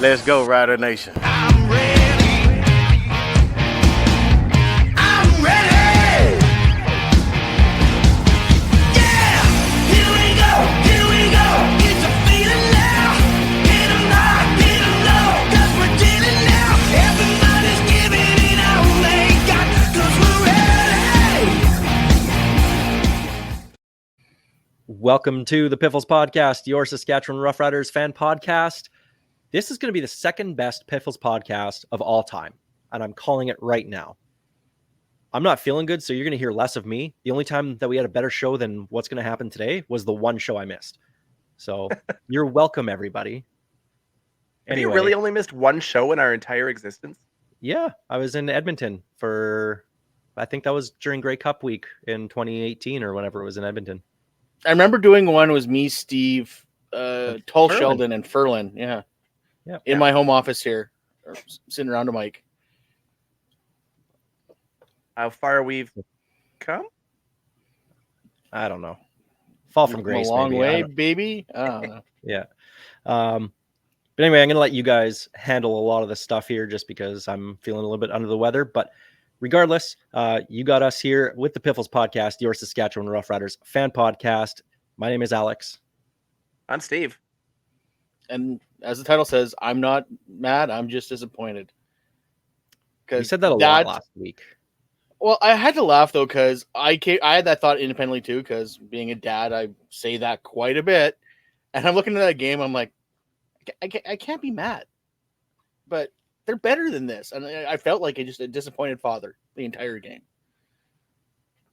Let's go, Rider Nation. I'm ready. I'm ready. Yeah, here we go. It's a feeling now. Get 'em high, get 'em low, 'cause we're dealing now. Everybody's giving it all they got, 'cause we're ready. Welcome to the Piffles Podcast, your Saskatchewan Roughriders fan podcast. This is going to be the second best Piffles podcast of all time, and I'm calling it right now. I'm not feeling good, so you're going to hear less of me. The only time that we had a better show than what's going to happen today was the one show I missed. So you're welcome, everybody. Have you really only missed one show in our entire existence? Yeah, I was in Edmonton for, I think that was during Grey Cup week in 2018 or whenever it was in Edmonton. I remember doing one. It was me, Steve, Tall Ferlin. Sheldon, and Ferlin. Yeah. In my home office here, or sitting around a mic. How far we've come? I don't know. Fall from grace. A long maybe. way, baby. I don't know. Yeah. But anyway, I'm going to let you guys handle a lot of the stuff here just because I'm feeling a little bit under the weather. But regardless, you got us here with the Piffles Podcast, your Saskatchewan Roughriders fan podcast. My name is Alex. I'm Steve. And as the title says, I'm not mad. I'm just disappointed. You said that a lot last week. Well, I had to laugh, though, because I had that thought independently, too, because being a dad, I say that quite a bit. And I'm looking at that game, I'm like, I can't be mad. But they're better than this. And I felt like just a disappointed father the entire game.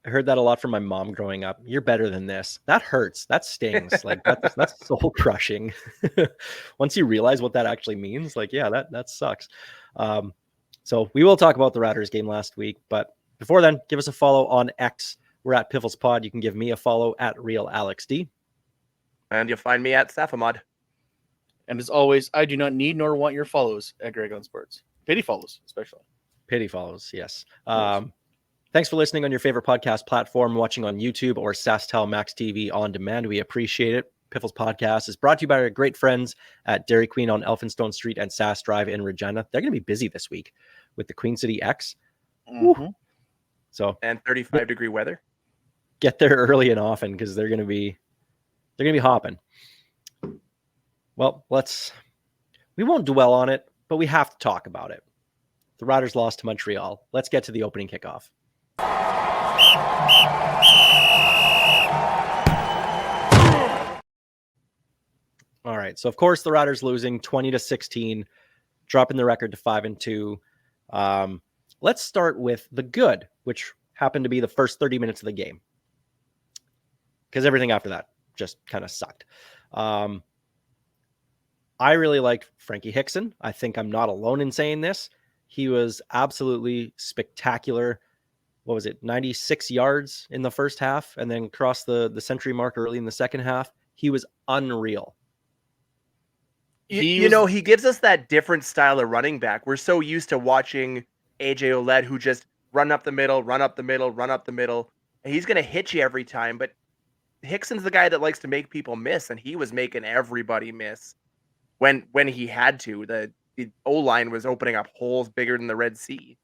I heard that a lot from my mom growing up. You're better than this. That hurts. That stings. Like that's soul crushing. Once you realize what that actually means, like, yeah, that sucks. So we will talk about the Riders game last week. But before then, give us a follow on X. We're at Piffles Pod. You can give me a follow at RealAlexD. And you'll find me at Safamod. And as always, I do not need nor want your follows at Greg on Sports. Pity follows, especially. Pity follows, yes. Thanks for listening on your favorite podcast platform, watching on YouTube or SaskTel Max TV on demand. We appreciate it. Piffles Podcast is brought to you by our great friends at Dairy Queen on Elphinstone Street and Sask Drive in Regina. They're going to be busy this week with the Queen City X. Mm-hmm. So and 35-degree weather. Get there early and often because they're going to be hopping. Well, we won't dwell on it, but we have to talk about it. The Riders lost to Montreal. Let's get to the opening kickoff. All right. So of course the Riders losing 20-16, dropping the record to 5-2. Let's start with the good, which happened to be the first 30 minutes of the game. Because everything after that just kind of sucked. I really liked Frankie Hickson. I think I'm not alone in saying this. He was absolutely spectacular. What was it? 96 yards in the first half and then crossed the century mark early in the second half. He was unreal. He gives us that different style of running back. We're so used to watching AJ Oled, who just run up the middle. And he's going to hit you every time. But Hickson's the guy that likes to make people miss, and he was making everybody miss when he had to. The O-line was opening up holes bigger than the Red Sea.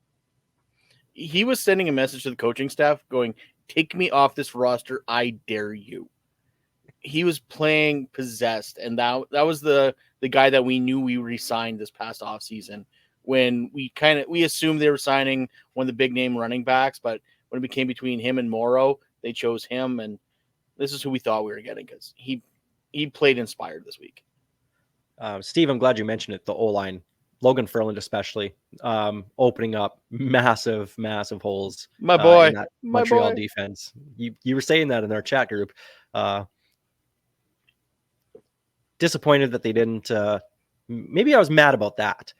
He was sending a message to the coaching staff going, take me off this roster. I dare you. He was playing possessed. And that was the guy that we knew we re-signed this past offseason when we assumed they were signing one of the big name running backs. But when it became between him and Morrow, they chose him. And this is who we thought we were getting because he played inspired this week. Steve, I'm glad you mentioned it. The O-line, Logan Ferland especially, opening up massive holes. My boy, in that Montreal defense. You were saying that in our chat group. Disappointed that they didn't. Maybe I was mad about that.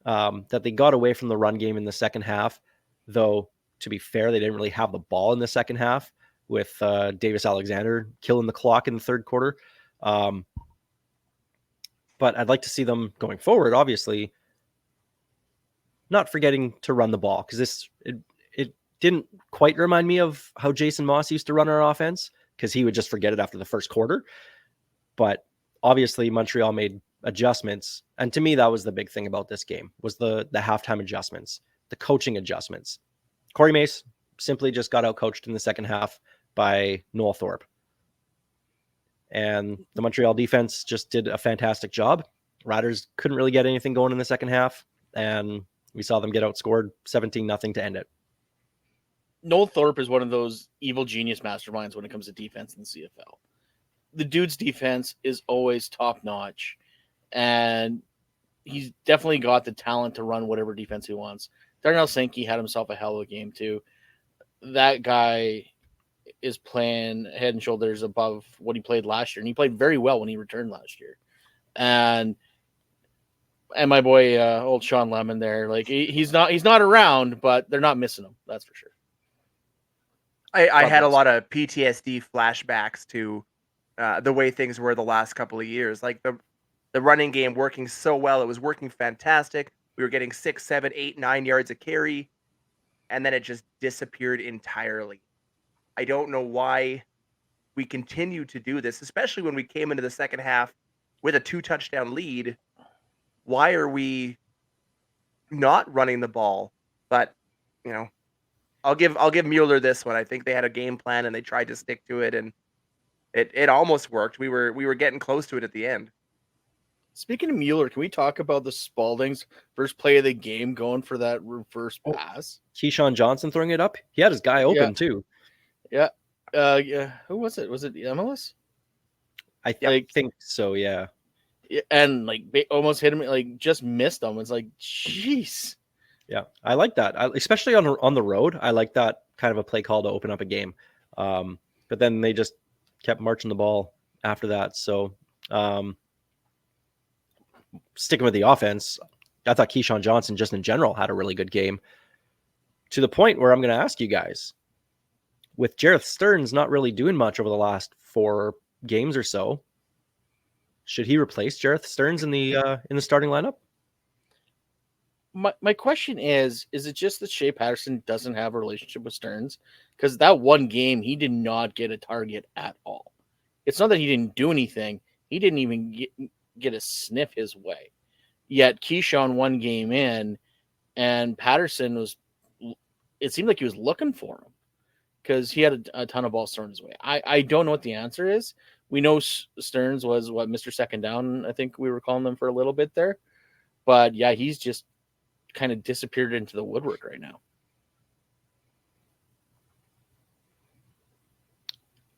That they got away from the run game in the second half. Though to be fair, they didn't really have the ball in the second half with Davis Alexander killing the clock in the third quarter. But I'd like to see them going forward, obviously, not forgetting to run the ball because it didn't quite remind me of how Jason Moss used to run our offense because he would just forget it after the first quarter. But obviously Montreal made adjustments. And to me, that was the big thing about this game was the halftime adjustments, the coaching adjustments. Corey Mace simply just got out coached in the second half by Noel Thorpe. And the Montreal defense just did a fantastic job. Riders couldn't really get anything going in the second half, and we saw them get outscored 17-0 to end it. Noel Thorpe is one of those evil genius masterminds when it comes to defense in the CFL. The dude's defense is always top notch, and he's definitely got the talent to run whatever defense he wants. Darnell Sankey had himself a hell of a game too. That guy is playing head and shoulders above what he played last year, and he played very well when he returned last year. And my boy, old Sean Lemon there, like he's not around, but they're not missing him. That's for sure. I had a lot of PTSD flashbacks to the way things were the last couple of years. Like the running game working so well. It was working fantastic. We were getting 6, 7, 8, 9 yards a carry, and then it just disappeared entirely. I don't know why we continue to do this, especially when we came into the second half with a 2-touchdown lead. Why are we not running the ball? But, you know, I'll give Mueller this one. I think they had a game plan and they tried to stick to it, and it almost worked. We were getting close to it at the end. Speaking of Mueller, can we talk about the Spalding's first play of the game going for that reverse pass? Keyshawn Johnson throwing it up. He had his guy open too. Yeah. Yeah. Who was it? Was it MLS? I think so. Yeah. And like almost hit him, like just missed him. It's like, jeez. Yeah, I like that. Especially on the road. I like that kind of a play call to open up a game. But then they just kept marching the ball after that. So sticking with the offense, I thought Keyshawn Johnson just in general had a really good game, to the point where I'm going to ask you guys, with Jareth Stearns not really doing much over the last 4 games or so, should he replace Jareth Stearns in the starting lineup? My question is it just that Shea Patterson doesn't have a relationship with Stearns? Because that one game, he did not get a target at all. It's not that he didn't do anything. He didn't even get a sniff his way. Yet Keyshawn one game in, and Patterson it seemed like he was looking for him because he had a ton of balls thrown his way. I don't know what the answer is. We know Stearns was Mr. Second Down, I think we were calling them for a little bit there. But yeah, he's just kind of disappeared into the woodwork right now.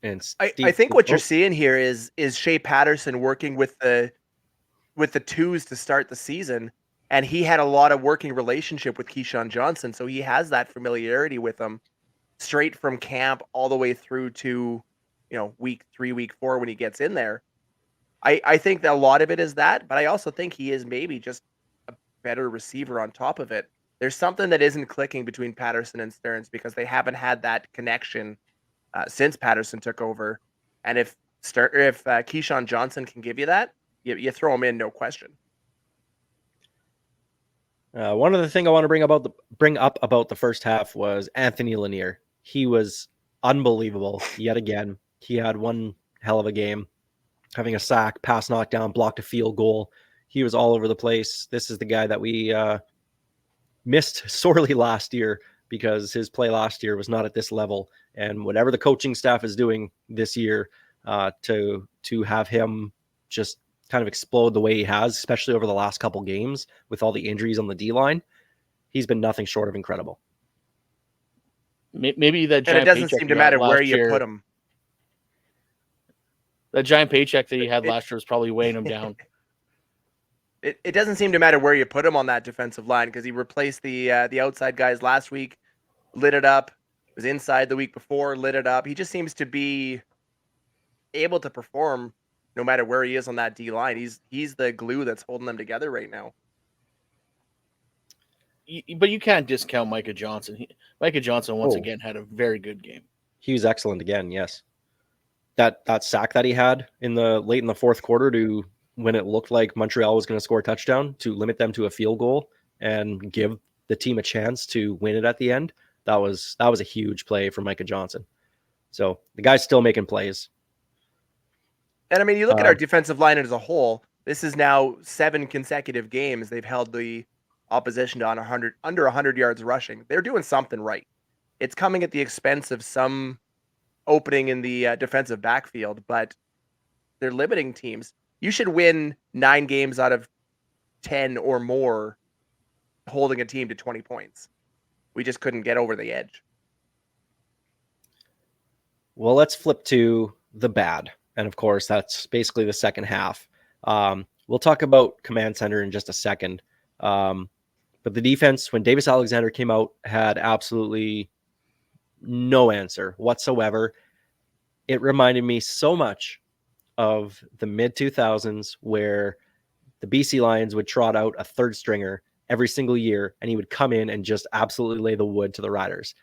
And I think what you're seeing here is Shea Patterson working with the twos to start the season, and he had a lot of working relationship with Keyshawn Johnson, so he has that familiarity with him straight from camp all the way through to, you know, week 3, week 4 when he gets in there. I think that a lot of it is that, but I also think he is maybe just a better receiver on top of it. There's something that isn't clicking between Patterson and Stearns because they haven't had that connection since Patterson took over. And if Keyshawn Johnson can give you that, you throw him in, no question. One other thing I want to bring up about the first half was Anthony Lanier. He was unbelievable yet again. He had one hell of a game, having a sack, pass knockdown, blocked a field goal. He was all over the place. This is the guy that we missed sorely last year because his play last year was not at this level. And whatever the coaching staff is doing this year to have him just kind of explode the way he has, especially over the last couple games with all the injuries on the D-line, he's been nothing short of incredible. Maybe that giant and it doesn't seem to matter where you put him. That giant paycheck that he had last year was probably weighing him down. It doesn't seem to matter where you put him on that defensive line because he replaced the outside guys last week, lit it up, was inside the week before, lit it up. He just seems to be able to perform no matter where he is on that D-line. He's the glue that's holding them together right now. But you can't discount Micah Johnson. Micah Johnson, once again, had a very good game. He was excellent again, yes. That sack that he had late in the fourth quarter to when it looked like Montreal was going to score a touchdown to limit them to a field goal and give the team a chance to win it at the end, that was a huge play for Micah Johnson. So the guy's still making plays. And I mean, you look at our defensive line as a whole, This is now 7 consecutive games they've held the opposition to under 100 yards rushing. They're doing something right. It's coming at the expense of some opening in the defensive backfield, but they're limiting teams. You should win 9 games out of 10 or more holding a team to 20 points. We just couldn't get over the edge. Well, let's flip to the bad. And of course, that's basically the second half. We'll talk about Command Center in just a second. But the defense, when Davis Alexander came out, had absolutely no answer whatsoever. It reminded me so much of the mid-2000s where the BC Lions would trot out a third stringer every single year, and he would come in and just absolutely lay the wood to the Riders.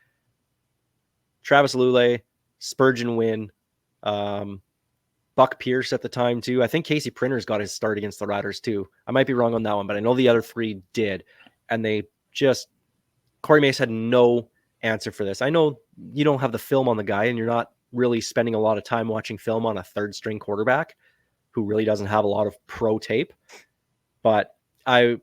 Travis Lulay, Spergon Wynn, Buck Pierce at the time too. I think Casey Printer's got his start against the Riders too. I might be wrong on that one, but I know the other 3 did. And they just, Corey Mace had no answer for this. I know you don't have the film on the guy and you're not really spending a lot of time watching film on a third string quarterback who really doesn't have a lot of pro tape. But I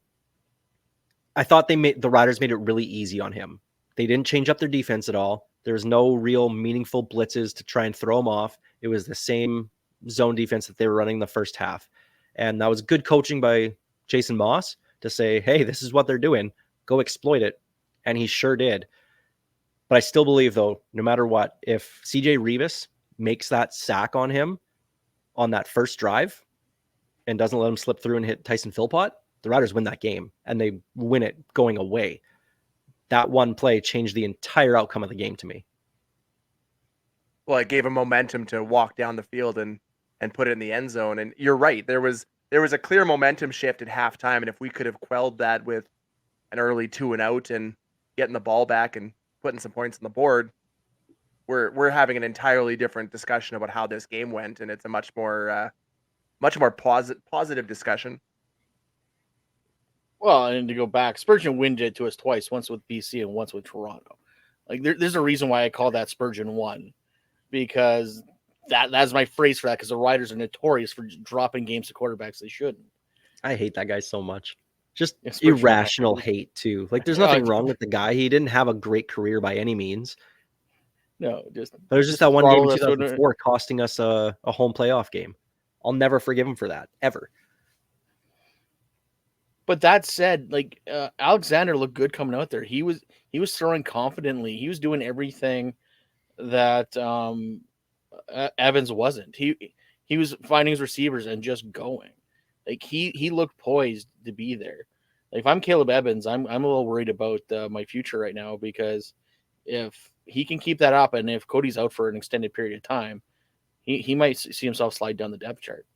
thought the Riders made it really easy on him. They didn't change up their defense at all. There was no real meaningful blitzes to try and throw him off. It was the same zone defense that they were running the first half. And that was good coaching by Jason Moss to say, hey, this is what they're doing. Go exploit it. And he sure did. But I still believe, though, no matter what, if CJ Revis makes that sack on him on that first drive and doesn't let him slip through and hit Tyson Philpott, the Riders win that game, and they win it going away. That one play changed the entire outcome of the game to me. Well, it gave him momentum to walk down the field and put it in the end zone. And you're right. There was a clear momentum shift at halftime. And if we could have quelled that with an early 2-and-out and getting the ball back and putting some points on the board, we're having an entirely different discussion about how this game went. And it's a much more positive discussion. Well, and to go back, Spergon Wynn did to us twice, once with BC and once with Toronto. Like there's a reason why I call that Spergon 1, because that's my phrase for that, because the Riders are notorious for dropping games to quarterbacks they shouldn't. I hate that guy so much. Just irrational hate too. Like there's nothing wrong with the guy. He didn't have a great career by any means. No, there's just that one game in 2004 costing us a home playoff game. I'll never forgive him for that, ever. But that said, like Alexander looked good coming out there. He was throwing confidently. He was doing everything that Evans wasn't. He was finding his receivers and just going. Like he looked poised to be there. Like if I'm Caleb Evans, I'm a little worried about my future right now, because if he can keep that up, and if Cody's out for an extended period of time, he might see himself slide down the depth chart.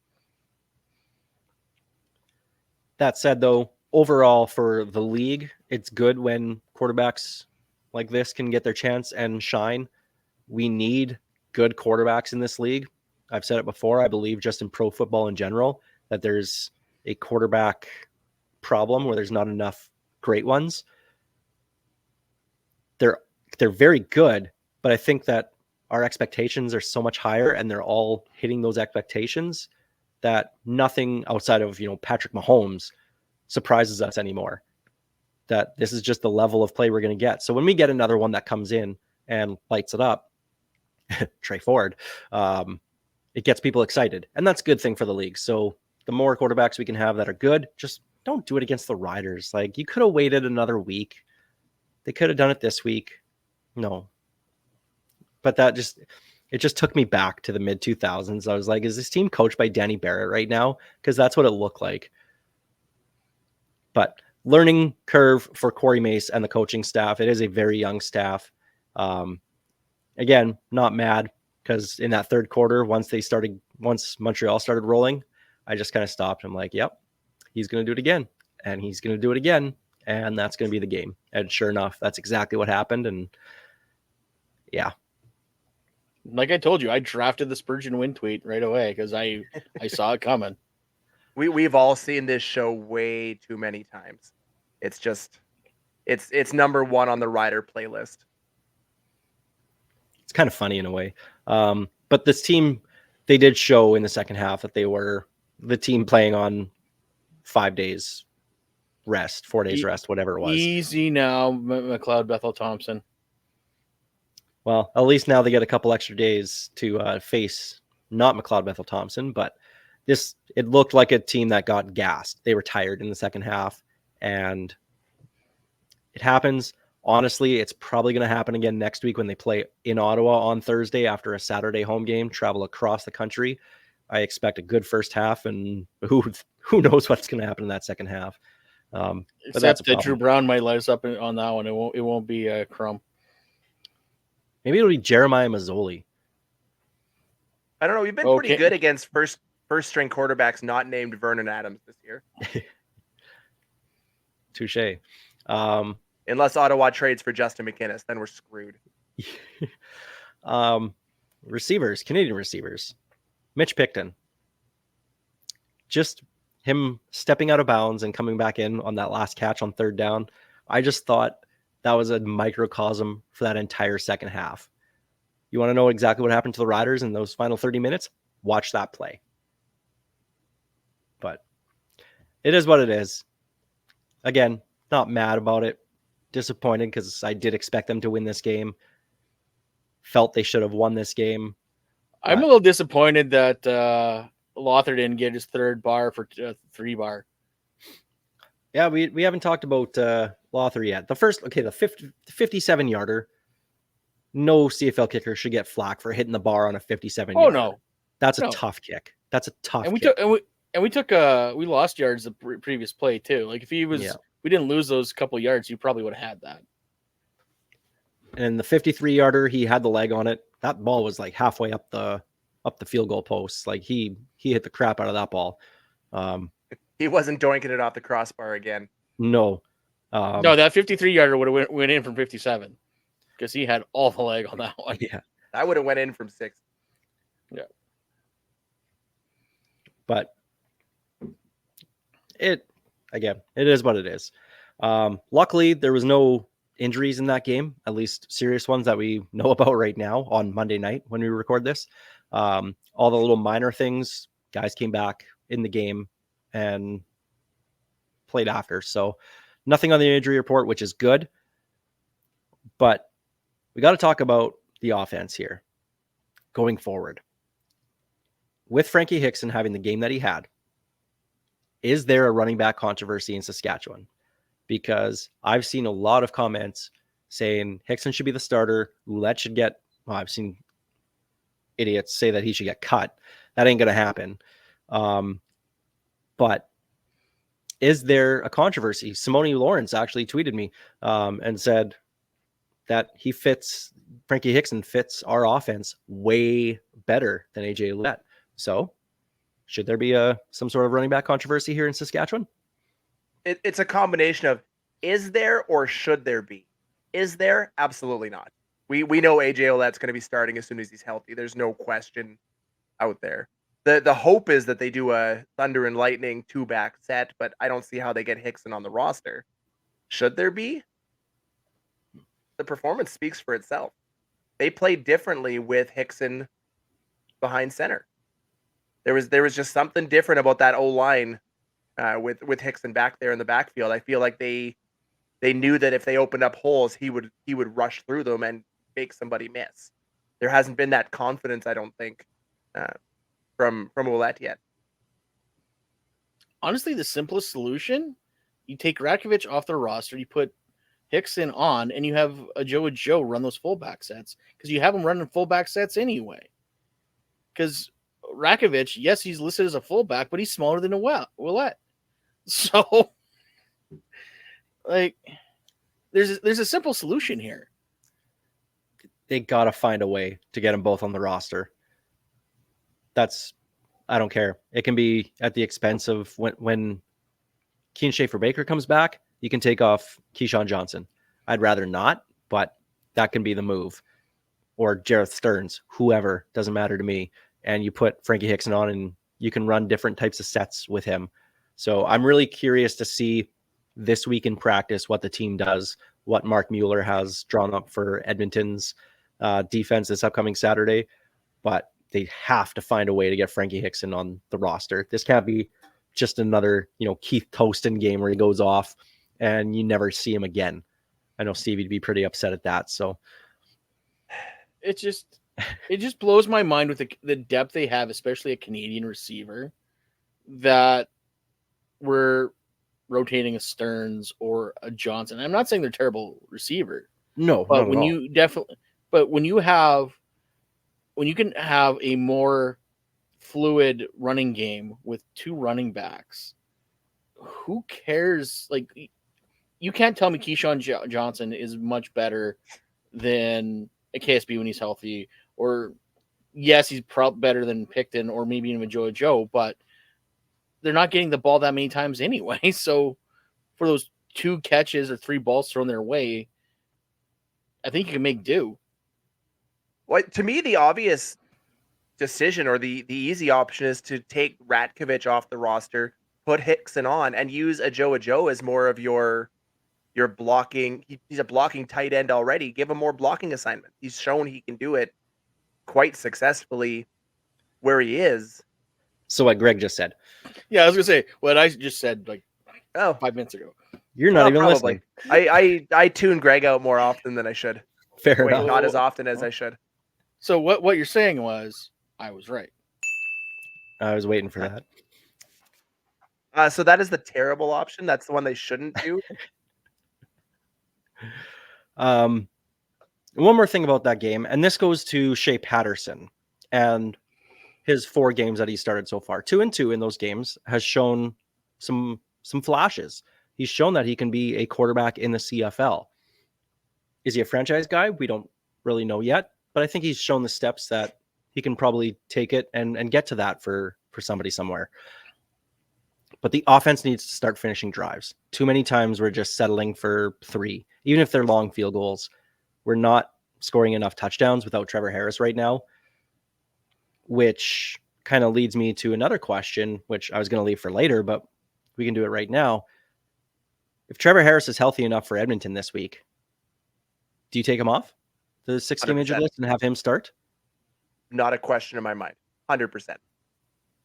That said, though, overall for the league, it's good when quarterbacks like this can get their chance and shine. We need good quarterbacks in this league. I've said it before. I believe just in pro football in general that there's a quarterback problem where there's not enough great ones. They're very good, but I think that our expectations are so much higher, and they're all hitting those expectations that nothing outside of, Patrick Mahomes surprises us anymore. That this is just the level of play we're going to get. So when we get another one that comes in and lights it up, Trey Ford, it gets people excited, and that's a good thing for the league. So the more quarterbacks we can have that are good, just don't do it against the Riders. Like, you could have waited another week. They could have done it this week. No. But it just took me back to the mid 2000s. I was like, is this team coached by Danny Barrett right now? Because that's what it looked like. But learning curve for Corey Mace and the coaching staff. It is a very young staff. Again, not mad, because in that third quarter, once Montreal started rolling, I just kind of stopped. I'm like, yep, he's going to do it again, and he's going to do it again, and that's going to be the game. And sure enough, that's exactly what happened. And yeah. Like I told you, I drafted the Spergon Wynn tweet right away because I saw it coming. We've all seen this show way too many times. It's just it's number one on the Rider playlist. It's kind of funny in a way. But this team, they did show in the second half that they were the team playing on 5 days rest, 4 days rest, whatever it was. Easy now, McLeod Bethel Thompson. Well, at least now they get a couple extra days to face not McLeod Bethel Thompson, but it looked like a team that got gassed. They were tired in the second half, and it happens. Honestly, it's probably going to happen again next week when they play in Ottawa on Thursday after a Saturday home game, travel across the country. I expect a good first half, and who knows what's going to happen in that second half. But Except that Drew Brown might light us up on that one. It won't be Crum. Maybe it'll be Jeremiah Mazzoli. I don't know. We've been pretty good against first string quarterbacks not named Vernon Adams this year. Touche. Unless Ottawa trades for Justin McInnis, then we're screwed. Receivers, Canadian receivers. Mitch Picton. Just him stepping out of bounds and coming back in on that last catch on third down. I just thought that was a microcosm for that entire second half. You want to know exactly what happened to the Riders in those final 30 minutes? Watch that play. But it is what it is. Again, not mad about it. Disappointed because I did expect them to win this game. Felt they should have won this game. I'm a little disappointed that Lothar didn't get his third bar for 3 bar. Yeah, we haven't talked about Lothar yet. The 57 yarder. No CFL kicker should get flack for hitting the bar on a 57 yarder. Oh no, that's a tough kick. That's a tough. And kick. we lost yards the previous play too. Like if we didn't lose those couple yards, you probably would have had that. And the 53 yarder, he had the leg on it. That ball was like halfway up the field goal post. Like he hit the crap out of that ball. He wasn't doinking it off the crossbar again. No. No, that 53 yarder would have went in from 57 because he had all the leg on that one. Yeah. I would have went in from 6. Yeah. But it is what it is. Luckily, there was no injuries in that game, at least serious ones that we know about right now on Monday night when we record this. All the little minor things, guys came back in the game and played after. So nothing on the injury report, which is good. But we got to talk about the offense here going forward. With Frankie Hickson having the game that he had, is there a running back controversy in Saskatchewan? Because I've seen a lot of comments saying Hickson should be the starter. Ouellette should get, I've seen idiots say that he should get cut. That ain't going to happen. But is there a controversy? Simone Lawrence actually tweeted me and said that Frankie Hickson fits our offense way better than AJ Ouellette. So should there be some sort of running back controversy here in Saskatchewan? It's a combination of is there or should there be? Is there? Absolutely not. We know AJ Ouellette's going to be starting as soon as he's healthy. There's no question out there. The hope is that they do a Thunder and Lightning 2-back set, but I don't see how they get Hickson on the roster. Should there be? The performance speaks for itself. They played differently with Hickson behind center. There was just something different about that O-line with Hickson back there in the backfield. I feel like they knew that if they opened up holes, he would rush through them and make somebody miss. There hasn't been that confidence, I don't think, from Ouellette yet. Honestly, the simplest solution, you take Rakovic off the roster, you put Hickson on, and you have a Joe run those fullback sets because you have him running fullback sets anyway. Because Rakovic, yes, he's listed as a fullback, but he's smaller than Ouellette. So, like, there's a simple solution here. They got to find a way to get them both on the roster. I don't care. It can be at the expense of when Keen Schaefer-Baker comes back, you can take off Keyshawn Johnson. I'd rather not, but that can be the move. Or Jareth Stearns, whoever, doesn't matter to me. And you put Frankie Hickson on and you can run different types of sets with him. So I'm really curious to see this week in practice what the team does, what Mark Mueller has drawn up for Edmonton's defense this upcoming Saturday. But they have to find a way to get Frankie Hickson on the roster. This can't be just another, Keith Toston game where he goes off and you never see him again. I know Stevie'd be pretty upset at that. So it just blows my mind with the depth they have, especially a Canadian receiver, that we're rotating a Stearns or a Johnson. I'm not saying they're terrible receiver. No, but not at all. when you can have a more fluid running game with two running backs, who cares? Like, you can't tell me Keyshawn Johnson is much better than a KSB when he's healthy, or yes, he's probably better than Picton or maybe even Joe, but they're not getting the ball that many times anyway. So for those 2 catches or 3 balls thrown their way, I think you can make do. Well, to me, the obvious decision or the easy option is to take Ratkovich off the roster, put Hickson on, and use Joe as more of your blocking. He's a blocking tight end already. Give him more blocking assignment. He's shown he can do it quite successfully where he is. So what Greg just said. Yeah, I was gonna say what I just said like 5 minutes ago. You're not even probably. listening. I tune Greg out more often than I should. Fair enough. Not as often as I should. So what you're saying was I was right. I was waiting for that. So that is the terrible option. That's the one they shouldn't do. One more thing about that game, and this goes to Shea Patterson and his 4 games that he started so far. 2-2 in those games has shown some flashes. He's shown that he can be a quarterback in the CFL. Is he a franchise guy? We don't really know yet, but I think he's shown the steps that he can probably take it and get to that for somebody somewhere. But the offense needs to start finishing drives. Too many times we're just settling for 3, even if they're long field goals. We're not scoring enough touchdowns without Trevor Harris right now, which kind of leads me to another question, which I was going to leave for later, but we can do it right now. If Trevor Harris is healthy enough for Edmonton this week, do you take him off the 6-game injured list and have him start? Not a question in my mind. 100%.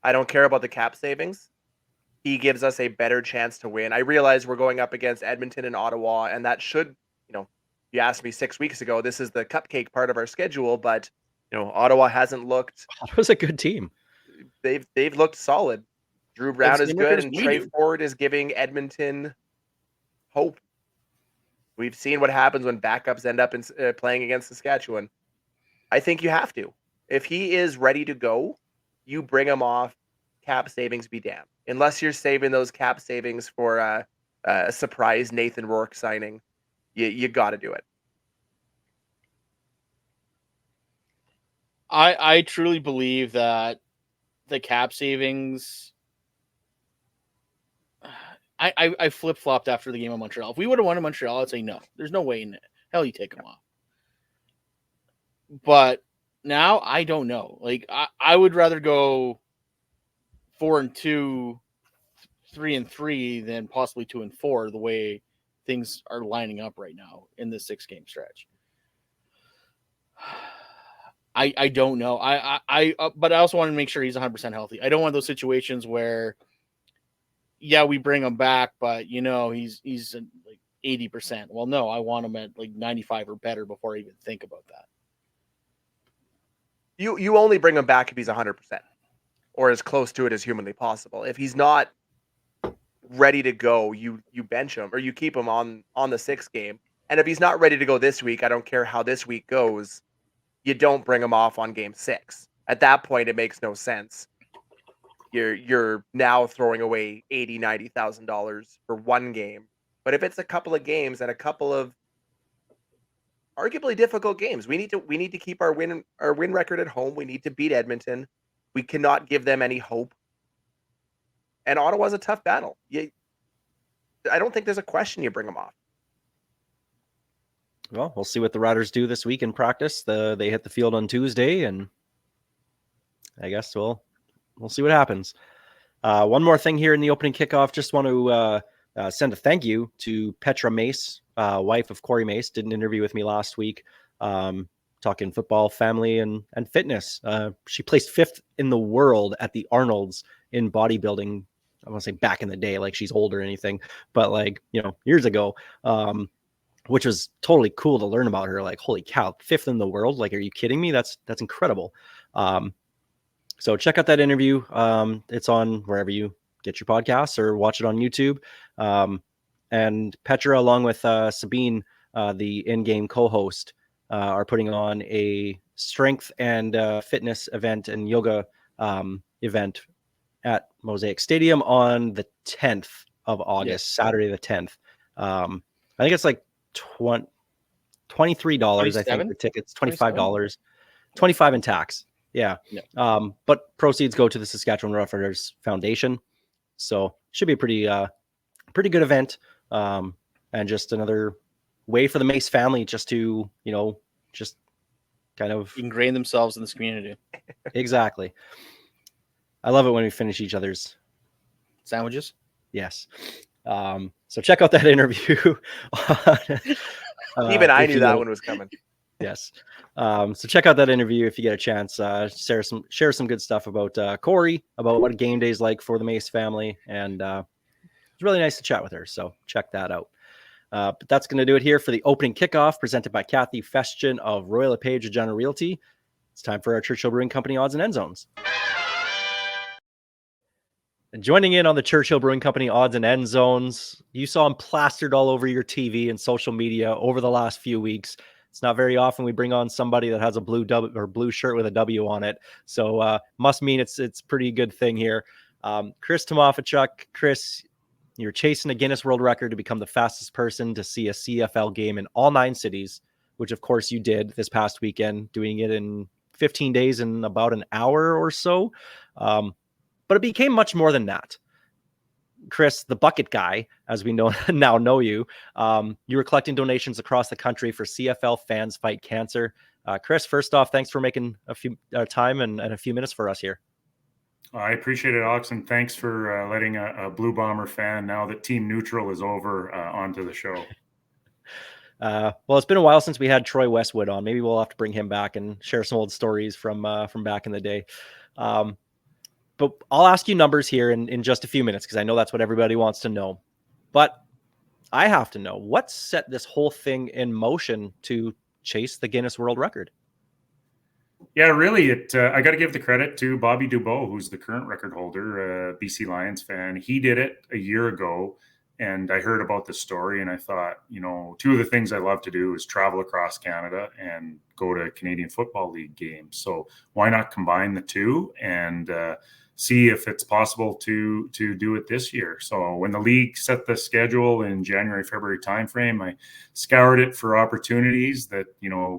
I don't care about the cap savings. He gives us a better chance to win. I realize we're going up against Edmonton and Ottawa, and that should, you asked me 6 weeks ago, this is the cupcake part of our schedule, but, Ottawa hasn't looked. Ottawa's a good team. They've looked solid. Drew Brown is good, and Trey Ford is giving Edmonton hope. We've seen what happens when backups end up playing against Saskatchewan. I think you have to. If he is ready to go, you bring him off, cap savings be damned. Unless you're saving those cap savings for a surprise Nathan Rourke signing, you got to do it. I truly believe that the cap savings. I flip-flopped after the game in Montreal. If we would have won in Montreal, I'd say no. There's no way in hell you take him off. But now I don't know. Like I would rather go 4-2, 3-3 than possibly 2-4 the way things are lining up right now in this 6-game stretch. I don't know. But I also want to make sure he's 100% healthy. I don't want those situations where, yeah, we bring him back, but he's like 80%. Well, no, I want him at like 95 or better before I even think about that. You only bring him back if he's 100% or as close to it as humanly possible. If he's not ready to go, you bench him or you keep him on the 6th game. And if he's not ready to go this week, I don't care how this week goes, you don't bring him off on game 6. At that point, it makes no sense. You're now throwing away $80,000-$90,000 for one game. But if it's a couple of games and a couple of arguably difficult games, we need to keep our win record at home. We need to beat Edmonton. We cannot give them any hope. And Ottawa's a tough battle. I don't think there's a question you bring them off. Well, we'll see what the Riders do this week in practice. They hit the field on Tuesday, and I guess we'll see what happens. One more thing here in the opening kickoff. Just want to send a thank you to Petra Mace, wife of Corey Mace. Did an interview with me last week, talking football, family, and fitness. She placed 5th in the world at the Arnold's in bodybuilding I won't say back in the day, like she's old or anything, but like, years ago, which was totally cool to learn about her. Like, holy cow, 5th in the world. Like, are you kidding me? That's incredible. So check out that interview. It's on wherever you get your podcasts or watch it on YouTube. And Petra, along with Sabine, the in-game co-host, are putting on a strength and fitness event and yoga event at Mosaic Stadium on the 10th of August, Saturday the 10th. I think it's like $23, I think, for tickets, $25, 25 in tax. Yeah. But proceeds go to the Saskatchewan Roughriders Foundation. So should be a pretty good event. And just another way for the Mace family just to, just kind of ingrain themselves in this community. Exactly. I love it when we finish each other's sandwiches. Yes. So check out that interview. Even I knew that one was coming. Yes. So check out that interview if you get a chance. Share some good stuff about Corey, about what a game day is like for the Mace family. And it's really nice to chat with her. So check that out. But that's going to do it here for the opening kickoff presented by Kathy Festian of Royal LePage Regina Realty. It's time for our Churchill Brewing Company Odds and End Zones. And joining in on the Churchill Brewing Company Odds and End Zones, you saw them plastered all over your TV and social media over the last few weeks. It's not very often we bring on somebody that has a blue shirt with a W on it. So must mean it's a pretty good thing here. Chris Tymofichuk. Chris, you're chasing a Guinness World Record to become the fastest person to see a CFL game in all 9 cities, which of course you did this past weekend, doing it in 15 days in about an hour or so. But it became much more than that. Chris, the bucket guy, as we now know you, you were collecting donations across the country for CFL Fans Fight Cancer. Chris, first off, thanks for making a few time and a few minutes for us here. I appreciate it, Alex, and thanks for letting a Blue Bomber fan, now that Team Neutral is over, onto the show. Well, it's been a while since we had Troy Westwood on. Maybe we'll have to bring him back and share some old stories from back in the day. But I'll ask you numbers here in just a few minutes because I know that's what everybody wants to know. But I have to know, what set this whole thing in motion to chase the Guinness World Record? Yeah, really, I got to give the credit to Bobby Dubois, who's the current record holder, BC Lions fan. He did it a year ago, and I heard about the story, and I thought, 2 of the things I love to do is travel across Canada and go to Canadian Football League games. So why not combine the two and see if it's possible to do it this year. So when the league set the schedule in January, February timeframe, I scoured it for opportunities that,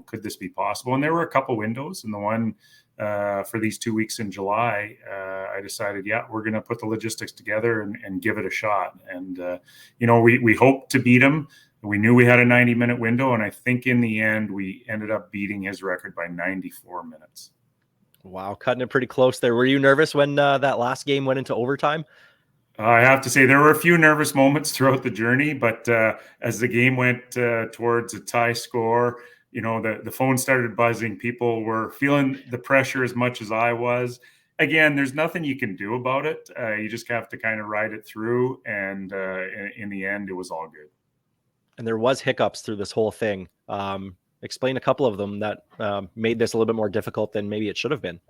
could this be possible? And there were a couple windows, and the one for these 2 weeks in July, I decided, we're going to put the logistics together and give it a shot. And, we hoped to beat him. We knew we had a 90-minute window, and I think in the end, we ended up beating his record by 94 minutes. Wow, cutting it pretty close there. Were you nervous when that last game went into overtime? I have to say there were a few nervous moments throughout the journey, but as the game went towards a tie score, the phone started buzzing. People were feeling the pressure as much as I was. Again, there's nothing you can do about it. You just have to kind of ride it through, and in the end, it was all good. And there was hiccups through this whole thing. Explain a couple of them that made this a little bit more difficult than maybe it should have been.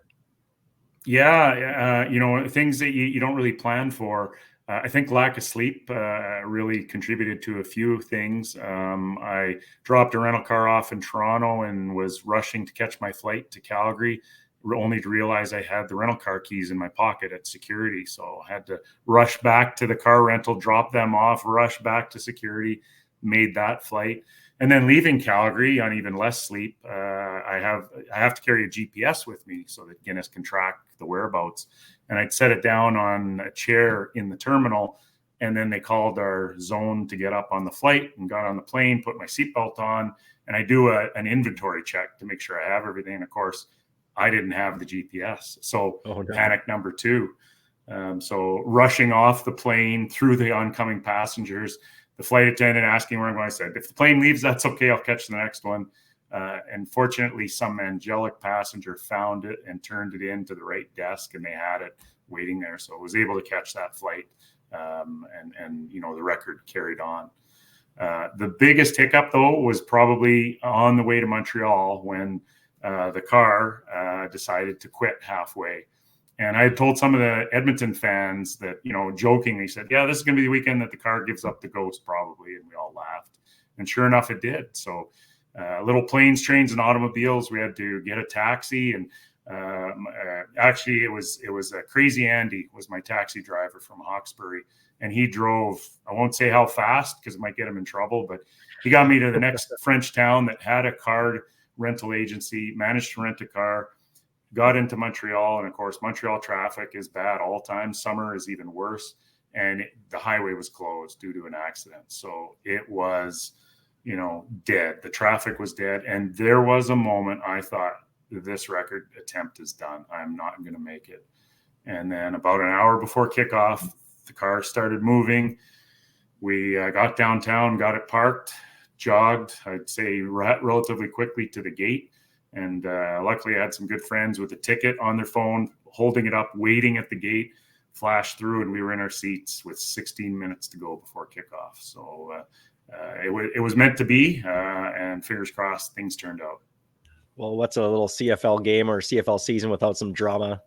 Yeah, things that you don't really plan for. I think lack of sleep really contributed to a few things. I dropped a rental car off in Toronto and was rushing to catch my flight to Calgary, only to realize I had the rental car keys in my pocket at security. So I had to rush back to the car rental, drop them off, rush back to security, made that flight. And then leaving Calgary on even less sleep, I have to carry a GPS with me so that Guinness can track the whereabouts. And I'd set it down on a chair in the terminal, and then they called our zone to get up on the flight and got on the plane, put my seatbelt on, and I do an inventory check to make sure I have everything. And of course, I didn't have the GPS. So panic number 2. So rushing off the plane through the oncoming passengers, the flight attendant asking where I'm going. I said, if the plane leaves, that's okay. I'll catch the next one. And fortunately, some angelic passenger found it and turned it into the right desk, and they had it waiting there. So I was able to catch that flight, and the record carried on. The biggest hiccup, though, was probably on the way to Montreal when the car decided to quit halfway. And I had told some of the Edmonton fans that, jokingly said, yeah, this is going to be the weekend that the car gives up the ghost probably. And we all laughed. And sure enough, it did. So little planes, trains, and automobiles, we had to get a taxi. And actually, it was Crazy Andy was my taxi driver from Hawkesbury. And he drove, I won't say how fast because it might get him in trouble, but he got me to the next French town that had a car rental agency, managed to rent a car, got into Montreal. And of course, Montreal traffic is bad all time. Summer is even worse. And the highway was closed due to an accident. So it was, dead. The traffic was dead. And there was a moment I thought, this record attempt is done. I'm not going to make it. And then about an hour before kickoff, the car started moving. We got downtown, got it parked, jogged, I'd say relatively quickly to the gate. And luckily I had some good friends with a ticket on their phone, holding it up, waiting at the gate, flashed through, and we were in our seats with 16 minutes to go before kickoff. So it was meant to be, and fingers crossed things turned out. Well, what's a little CFL game or CFL season without some drama?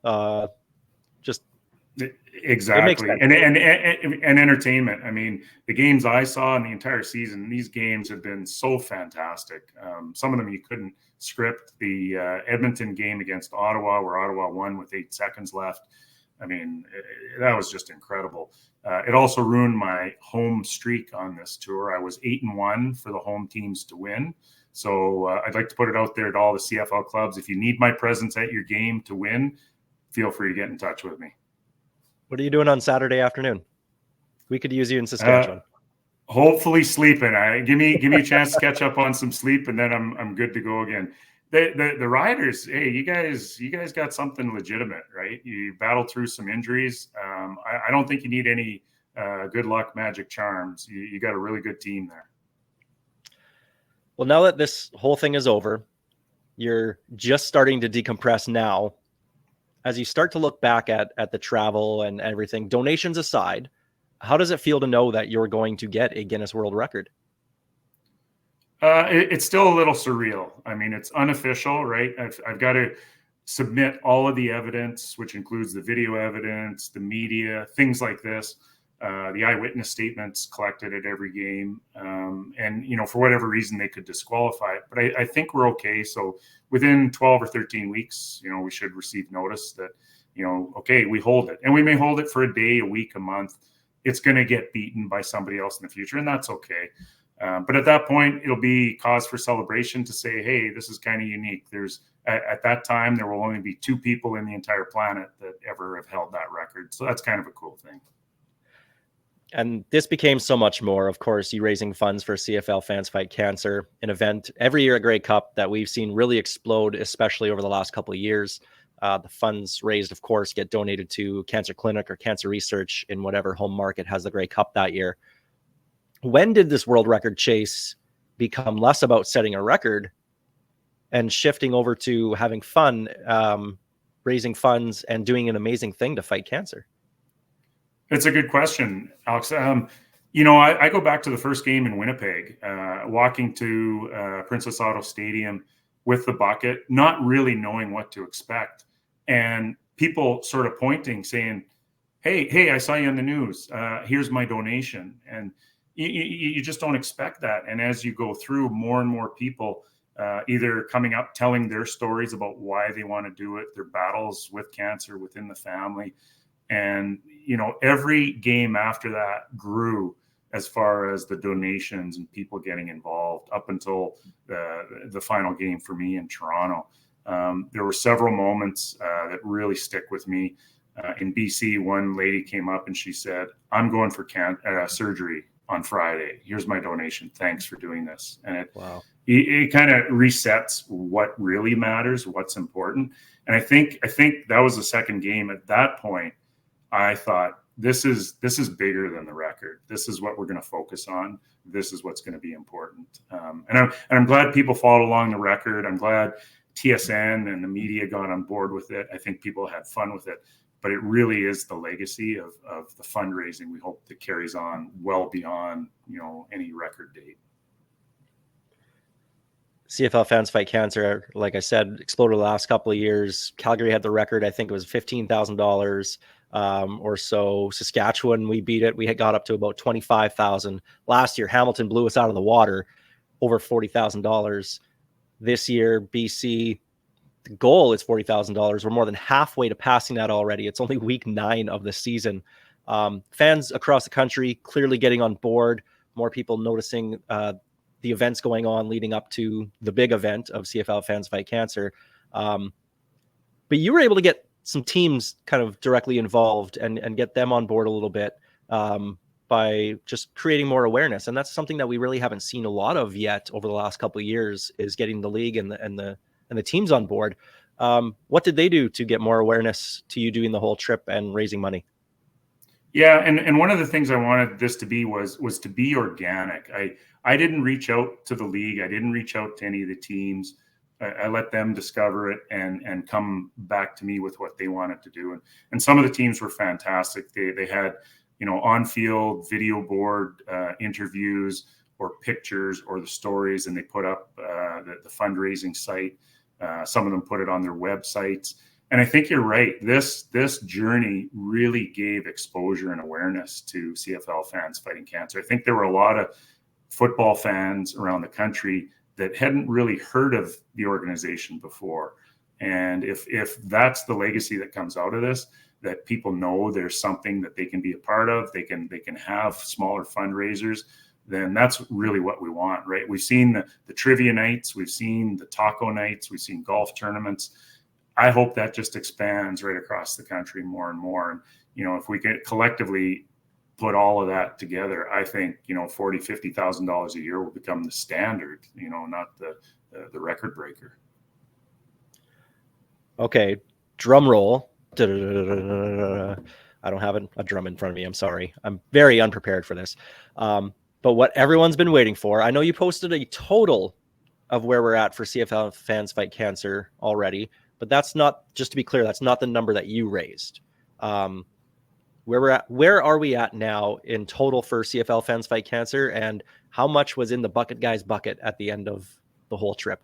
Exactly. And entertainment. I mean, the games I saw in the entire season, these games have been so fantastic. Some of them you couldn't script. The Edmonton game against Ottawa, where Ottawa won with 8 seconds left. I mean, that was just incredible. It also ruined my home streak on this tour. I was 8-1 for the home teams to win. So I'd like to put it out there to all the CFL clubs. If you need my presence at your game to win, feel free to get in touch with me. What are you doing on Saturday afternoon? We could use you in Saskatchewan. Hopefully sleeping. Give me a chance to catch up on some sleep, and then I'm good to go again. The riders, hey, you guys got something legitimate, right? You battled through some injuries. I don't think you need any good luck magic charms. You got a really good team there. Well, now that this whole thing is over, you're just starting to decompress now. As you start to look back at the travel and everything, donations aside, how does it feel to know that you're going to get a Guinness World Record? It's still a little surreal. I mean, it's unofficial, right? I've got to submit all of the evidence, which includes the video evidence, the media, things like this, the eyewitness statements collected at every game. And, for whatever reason, they could disqualify it. But I think we're okay. So within 12 or 13 weeks, we should receive notice that, okay, we hold it. And we may hold it for a day, a week, a month. It's going to get beaten by somebody else in the future, and that's okay. But at that point, it'll be cause for celebration to say, hey, this is kind of unique. At that time, there will only be 2 people in the entire planet that ever have held that record. So that's kind of a cool thing. And this became so much more. Of course, you raising funds for CFL Fans Fight Cancer, an event every year at Grey Cup that we've seen really explode, especially over the last couple of years. The funds raised, of course, get donated to cancer clinic or cancer research in whatever home market has the Grey Cup that year. When did this world record chase become less about setting a record and shifting over to having fun, raising funds, and doing an amazing thing to fight cancer? It's a good question, Alex. I go back to the first game in Winnipeg, walking to Princess Auto Stadium with the bucket, not really knowing what to expect. And people sort of pointing, saying, hey, I saw you on the news. Here's my donation. And you just don't expect that. And as you go through, more and more people either coming up, telling their stories about why they want to do it, their battles with cancer within the family. And, every game after that grew as far as the donations and people getting involved up until the final game for me in Toronto. There were several moments that really stick with me. In BC, one lady came up and she said, I'm going for surgery on Friday. Here's my donation. Thanks for doing this. And it kind of resets what really matters, what's important. And I think that was the second game. At that point, I thought, this is bigger than the record. This is what we're going to focus on. This is what's going to be important. And I'm glad people followed along the record. I'm glad TSN and the media got on board with it. I think people had fun with it. but it really is the legacy of the fundraising we hope that carries on well beyond, any record date. CFL Fans Fight Cancer, like I said, exploded the last couple of years. Calgary had the record. I think it was $15,000 or so. Saskatchewan, we beat it. We had got up to about $25,000 last year. Hamilton blew us out of the water, over $40,000. This year, BC, the goal is $40,000. We're more than halfway to passing that already. It's only week 9 of the season. Fans across the country clearly getting on board. More people noticing the events going on leading up to the big event of CFL Fans Fight Cancer. But you were able to get some teams kind of directly involved and get them on board a little bit by just creating more awareness. And that's something that we really haven't seen a lot of yet over the last couple of years, is getting the league and the teams on board. What did they do to get more awareness to you doing the whole trip and raising money? Yeah, and one of the things I wanted this to be was to be organic. I didn't reach out to the league. I didn't reach out to any of the teams. I let them discover it and come back to me with what they wanted to do. And some of the teams were fantastic. They had, on-field video board interviews or pictures or the stories, and they put up the fundraising site. Some of them put it on their websites. And I think you're right. This journey really gave exposure and awareness to CFL Fans Fighting Cancer. I think there were a lot of football fans around the country that hadn't really heard of the organization before. And if that's the legacy that comes out of this, that people know there's something that they can be a part of, they can have smaller fundraisers, then that's really what we want, right? We've seen the trivia nights, we've seen the taco nights, we've seen golf tournaments. I hope that just expands right across the country more and more. And, if we can collectively put all of that together, I think, $40,000, $50,000 a year will become the standard, not the record breaker. Okay. Drum roll. I don't have a drum in front of me. I'm sorry. I'm very unprepared for this. But what everyone's been waiting for, I know you posted a total of where we're at for CFL Fans Fight Cancer already, but that's not, just to be clear, that's not the number that you raised. Where are we at now in total for CFL Fans Fight Cancer, and how much was in the bucket guys bucket at the end of the whole trip?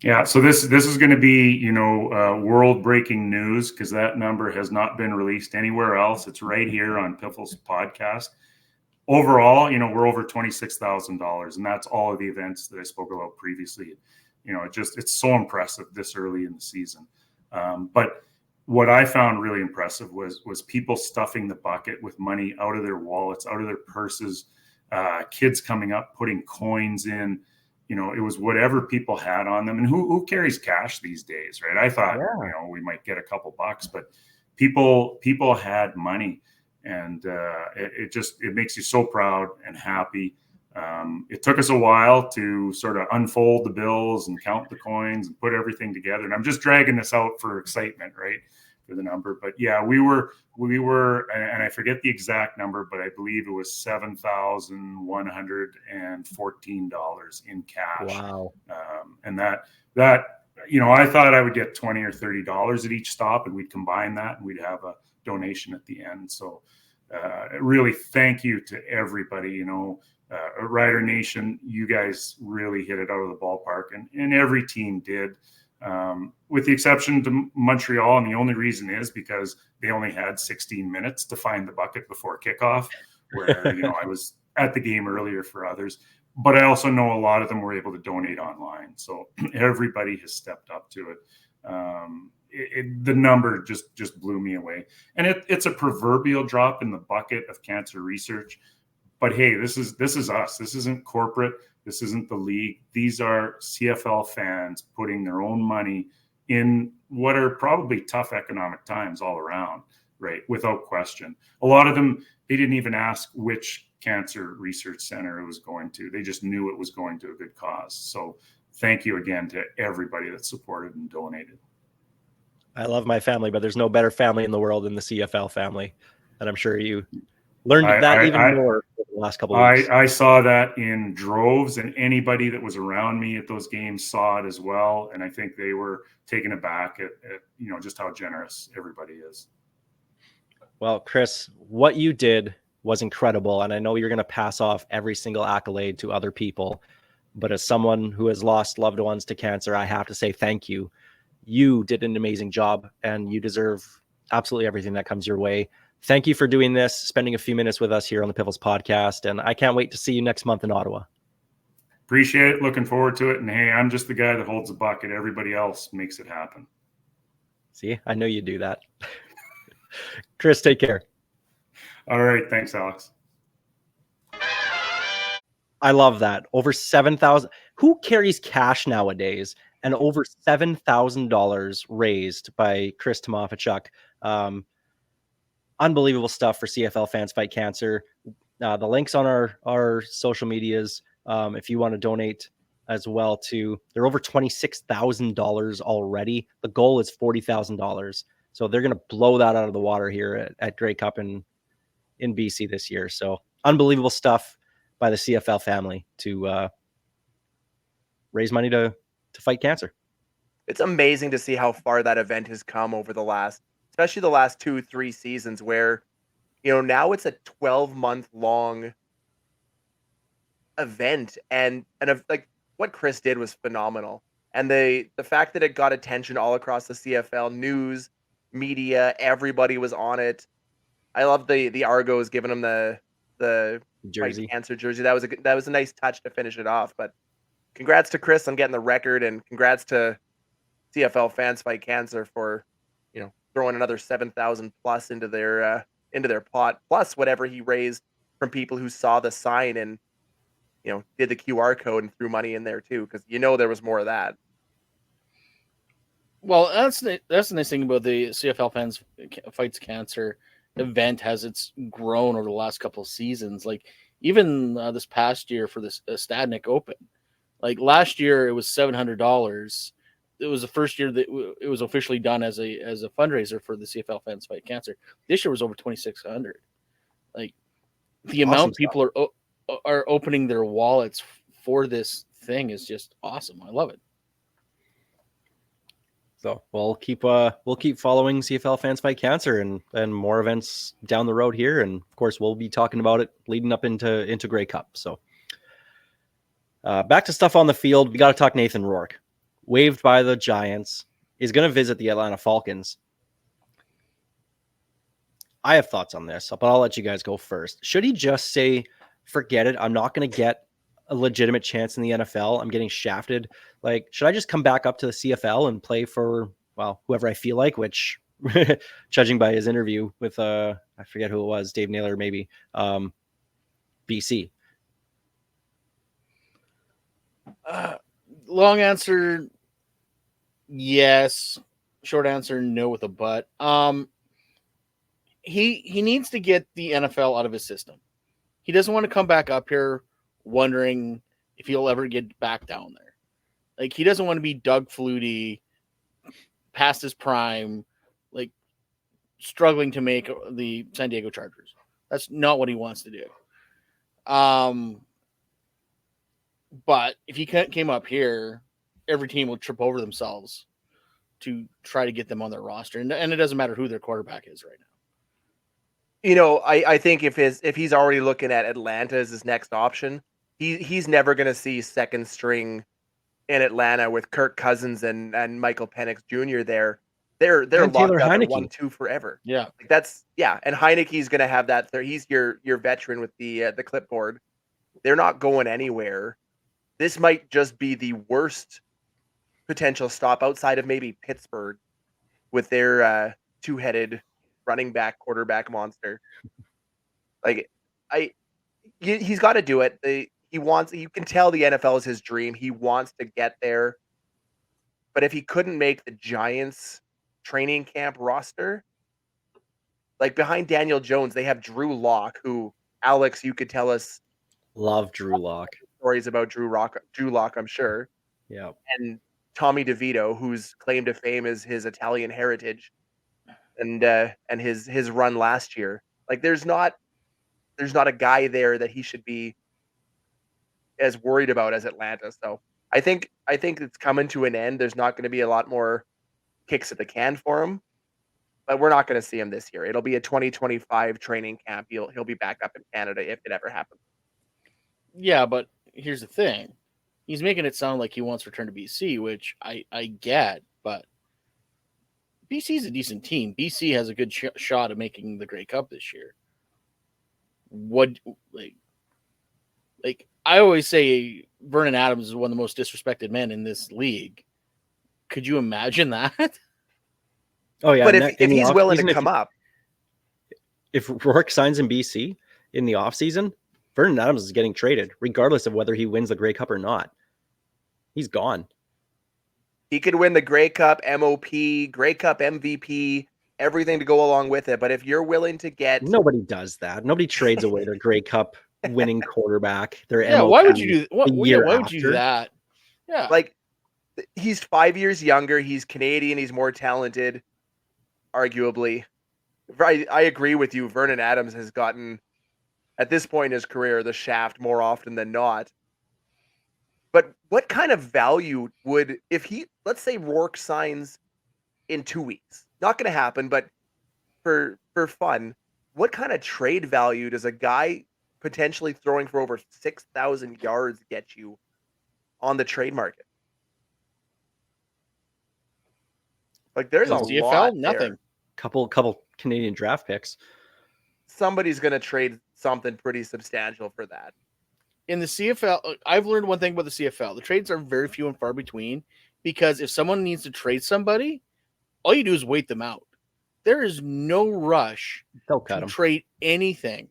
Yeah, so this is going to be, world breaking news, because that number has not been released anywhere else. It's right here on Piffles podcast. Overall, we're over $26,000, and that's all of the events that I spoke about previously. It's so impressive this early in the season. But what I found really impressive was people stuffing the bucket with money out of their wallets, out of their purses, kids coming up, putting coins in. It was whatever people had on them. And who carries cash these days, right? I thought, we might get a couple bucks, but people had money. And it makes you so proud and happy. It took us a while to sort of unfold the bills and count the coins and put everything together. And I'm just dragging this out for excitement, right, for the number. But yeah, we were, and I forget the exact number, but I believe it was $7,114 in cash. Wow. And that I thought I would get $20 or $30 at each stop, and we'd combine that and we'd have a donation at the end. So really thank you to everybody. Rider Nation, you guys really hit it out of the ballpark, and every team did, with the exception to Montreal. And the only reason is because they only had 16 minutes to find the bucket before kickoff, where I was at the game earlier for others. But I also know a lot of them were able to donate online, so everybody has stepped up to it. The number just blew me away, and it's a proverbial drop in the bucket of cancer research. But hey, this is us. This isn't corporate. This isn't the league. These are CFL fans putting their own money in what are probably tough economic times all around, right? Without question. A lot of them, they didn't even ask which cancer research center it was going to. They just knew it was going to a good cause. So thank you again to everybody that supported and donated. I love my family, but there's no better family in the world than the CFL family. And I'm sure you learned that even more over the last couple of weeks. I saw that in droves, and anybody that was around me at those games saw it as well. And I think they were taken aback at just how generous everybody is. Well, Chris, what you did was incredible. And I know you're going to pass off every single accolade to other people. But as someone who has lost loved ones to cancer, I have to say thank you. You did an amazing job, and you deserve absolutely everything that comes your way. Thank you for doing this, spending a few minutes with us here on the Piffles podcast. And I can't wait to see you next month in Ottawa. Appreciate it. Looking forward to it. And hey, I'm just the guy that holds the bucket. Everybody else makes it happen. See, I know you do that. Chris, take care. All right. Thanks, Alex. I love that. Over 7,000. Who carries cash nowadays? And over $7,000 raised by Chris Tymofichuk. Unbelievable stuff for CFL Fans Fight Cancer. The links on our social medias. If you want to donate as well too. They're over $26,000 already. The goal is $40,000. So they're going to blow that out of the water here at Grey Cup in BC this year. So unbelievable stuff by the CFL family to raise money to fight cancer. It's amazing to see how far that event has come over especially the last 2-3 seasons, where, now it's a 12-month long event, and like what Chris did was phenomenal. And the fact that it got attention all across the CFL, news, media, everybody was on it. I love the Argos giving him the Jersey. Fight Cancer jersey. That was a nice touch to finish it off. But congrats to Chris on getting the record, and congrats to CFL Fans Fight Cancer for throwing another 7,000 plus into their pot, plus whatever he raised from people who saw the sign and did the QR code and threw money in there too, because there was more of that. Well, that's the nice thing about the CFL Fans Fights Cancer event, has it's grown over the last couple of seasons. Like even this past year for this Stadnik Open, like last year it was $700. It was the first year that it was officially done as a fundraiser for the CFL Fans Fight Cancer. This year was over $2,600. Like the amount people are opening their wallets for this thing is just awesome. I love it. So we'll keep following CFL Fans Fight Cancer and more events down the road here, and of course we'll be talking about it leading up into Grey Cup. So back to stuff on the field. We got to talk Nathan Rourke, waived by the Giants, is going to visit the Atlanta Falcons. I have thoughts on this, but I'll let you guys go first. Should he just say, forget it, I'm not going to get a legitimate chance in the NFL, I'm getting shafted? Like, should I just come back up to the CFL and play for, well, whoever I feel like, which judging by his interview with I forget who it was, Dave Naylor maybe, BC? Long answer, yes. Short answer, no with a but. He needs to get the NFL out of his system. He doesn't want to come back up here wondering if he'll ever get back down there. Like, he doesn't want to be Doug Flutie past his prime, like struggling to make the San Diego Chargers. That's not what he wants to do. But if he came up here, every team will trip over themselves to try to get them on their roster. And it doesn't matter who their quarterback is right now. I think if he's already looking at Atlanta as his next option, he's never going to see second string in Atlanta with Kirk Cousins and Michael Penix Jr. there. They're and locked Taylor up at Heineke. 1-2 forever. Yeah. And Heineke's going to have that. He's your veteran with the clipboard. They're not going anywhere. This might just be the worst potential stop outside of maybe Pittsburgh with their two-headed running back quarterback monster. Like, he's got to do it. You can tell the NFL is his dream. He wants to get there. But if he couldn't make the Giants training camp roster, like behind Daniel Jones, they have Drew Lock, who, Alex, you could tell us. Love Drew Lock. Stories about Drew Lock, I'm sure. Yeah. And Tommy DeVito, whose claim to fame is his Italian heritage and his run last year. Like, there's not a guy there that he should be as worried about as Atlanta. So I think it's coming to an end. There's not going to be a lot more kicks at the can for him. but we're not going to see him this year. It'll be a 2025 training camp. He'll be back up in Canada if it ever happens. Yeah, but here's the thing. He's making it sound like he wants to return to BC, which I get, but BC's a decent team. BC has a good shot at making the Grey Cup this year. What, like I always say, Vernon Adams is one of the most disrespected men in this league. Could you imagine that? Oh yeah, But if he's willing to come up, if Rourke signs in BC in the offseason, Vernon Adams is getting traded, regardless of whether he wins the Grey Cup or not. He's gone. he could win the Grey Cup, MOP, Grey Cup MVP, everything to go along with it. But if you're willing to get Nobody does that. Nobody trades away their Grey Cup winning quarterback. Their Yeah, MOP why would you do the year why would you do after. that? Yeah. like he's 5 years younger, he's Canadian, he's more talented, arguably. I agree with you. Vernon Adams has gotten, at this point in his career, the shaft more often than not. But what kind of value would, if he, let's say Rourke signs in 2 weeks, not going to happen, but for fun, what kind of trade value does a guy potentially throwing for over 6,000 yards get you on the trade market? Like there's a CFL, lot nothing. there. Couple Canadian draft picks. Somebody's going to trade something pretty substantial for that. In the CFL, I've learned one thing about the CFL. The trades are very few and far between because if someone needs to trade somebody, all you do is wait them out. There is no rush They'll cut to him. trade anything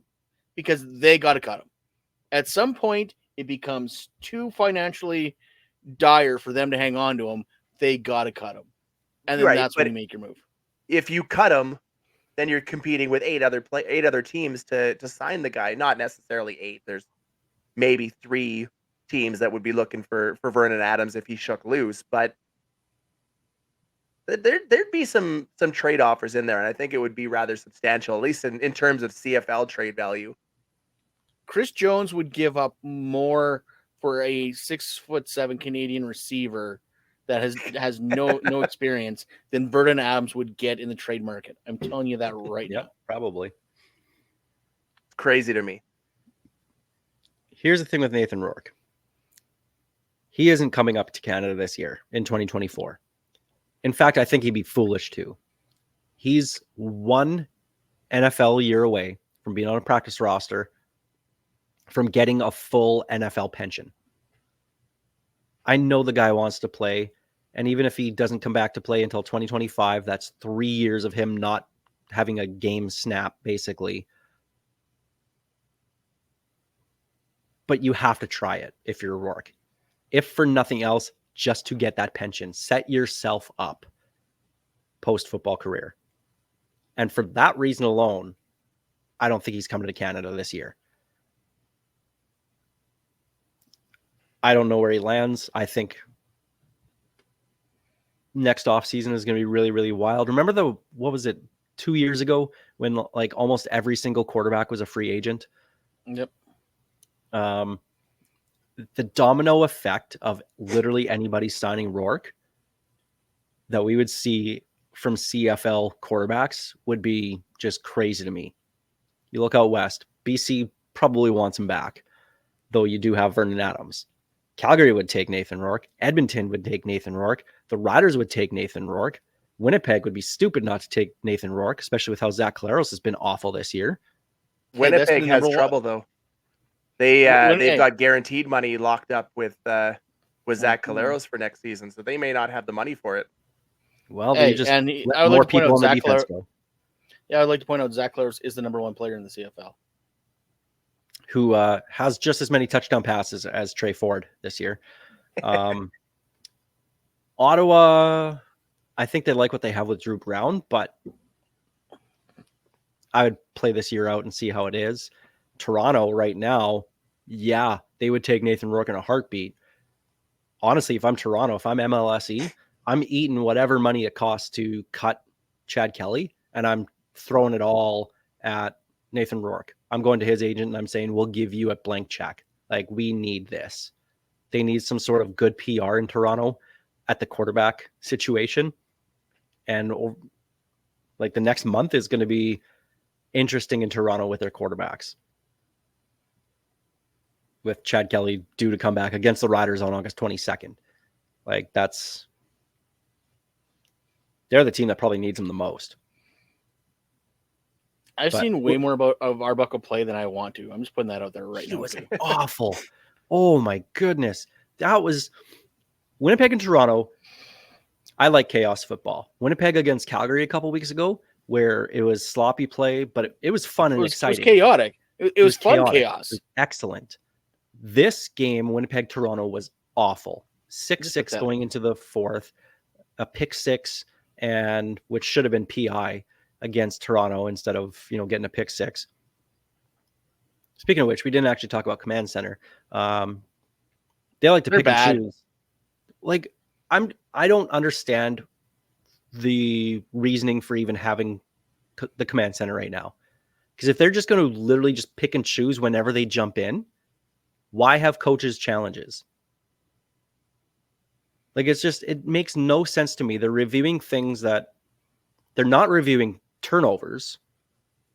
because they got to cut them. At some point, it becomes too financially dire for them to hang on to them. They got to cut them. And then Right, that's when but you make your move. if you cut him, then you're competing with eight other teams to sign the guy. Not necessarily 8. There's maybe 3 teams that would be looking for Vernon Adams if he shook loose. But there'd be some trade offers in there, and I think it would be rather substantial, at least in terms of CFL trade value. Chris Jones would give up more for a 6'7" Canadian receiver that has no experience than Vernon Adams would get in the trade market. I'm telling you that right Yeah, now. probably. It's crazy to me. Here's the thing with Nathan Rourke. He isn't coming up to Canada this year in 2024. In fact, I think he'd be foolish to. He's 1 NFL year away from being on a practice roster, from getting a full NFL pension. I know the guy wants to play, and even if he doesn't come back to play until 2025, that's 3 years of him not having a game snap, basically. But you have to try it if you're Rourke. If for nothing else, just to get that pension. Set yourself up post-football career. And for that reason alone, I don't think he's coming to Canada this year. I don't know where he lands. I think next offseason is going to be really, really wild. Remember what was it, 2 years ago when like almost every single quarterback was a free agent? Yep. The domino effect of literally anybody signing Rourke that we would see from CFL quarterbacks would be just crazy to me. You look out west, BC probably wants him back, though you do have Vernon Adams. Calgary would take Nathan Rourke. Edmonton would take Nathan Rourke. The Riders would take Nathan Rourke. Winnipeg would be stupid not to take Nathan Rourke, especially with how Zach Collaros has been awful this year. Winnipeg has trouble though. They've got guaranteed money locked up with Zach Collaros for next season, so they may not have the money for it. Well, they just let more people on the defense go. Yeah, I'd like to point out Zach Collaros is the number 1 player in the CFL. Who has just as many touchdown passes as Trey Ford this year. Ottawa, I think they like what they have with Drew Brown, but I would play this year out and see how it is. Toronto right now, yeah, they would take Nathan Rourke in a heartbeat. Honestly, if I'm Toronto, if I'm MLSE, I'm eating whatever money it costs to cut Chad Kelly, and I'm throwing it all at Nathan Rourke. I'm going to his agent and I'm saying, we'll give you a blank check. Like, we need this. They need some sort of good PR in Toronto at the quarterback situation. And Like the next month is going to be interesting in Toronto with their quarterbacks. With Chad Kelly due to come back against the Riders on August 22nd. Like they're the team that probably needs him the most. I've But- seen way more of Arbuckle play than I want to. I'm just putting that out there right He now. was too. awful. Oh my goodness. That was Winnipeg and Toronto. I like chaos football. Winnipeg against Calgary a couple weeks ago, where it was sloppy play, but it was fun and It was exciting. chaotic. It was fun chaotic. chaos. It was excellent. This game, Winnipeg Toronto, was awful. 6-6 pathetic. going into the fourth, a pick six, and which should have been PI against Toronto instead of getting a pick six. Speaking of which, we didn't actually talk about Command Center. They like to They're pick bad. and choose. Like I don't understand the reasoning for even having the Command Center right now. Because if they're just going to literally just pick and choose whenever they jump in, why have coaches challenges? Like it makes no sense to me. They're reviewing things that they're not reviewing turnovers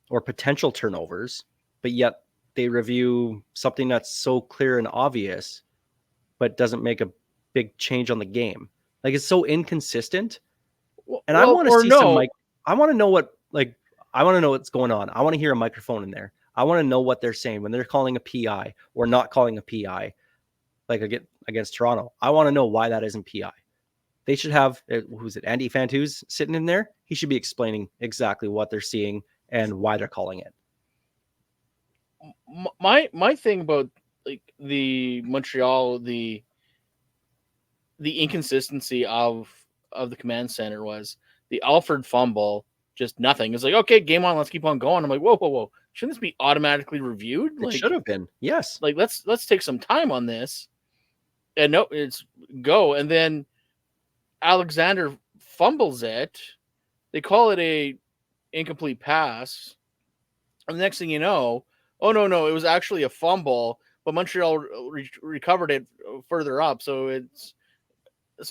or potential turnovers, but yet they review something that's so clear and obvious, but doesn't make a big change on the game. Like it's so inconsistent. And I want to see some I want to know I want to know what's going on. I want to hear a microphone in there. I want to know what they're saying when they're calling a PI or not calling a PI, like against Toronto. I want to know why that isn't PI. They should have, who's it, Andy Fantu's sitting in there? He should be explaining exactly what they're seeing and why they're calling it. My thing about like the Montreal, the inconsistency of the Command Center was the Alford fumble, just nothing. It's like, okay, game on, let's keep on going. I'm like, whoa. Shouldn't this be automatically reviewed? It should have been. Yes. Like let's take some time on this. And no, it's go. And then Alexander fumbles it. They call it a incomplete pass. And the next thing you know, oh no, it was actually a fumble, but Montreal recovered it further up. So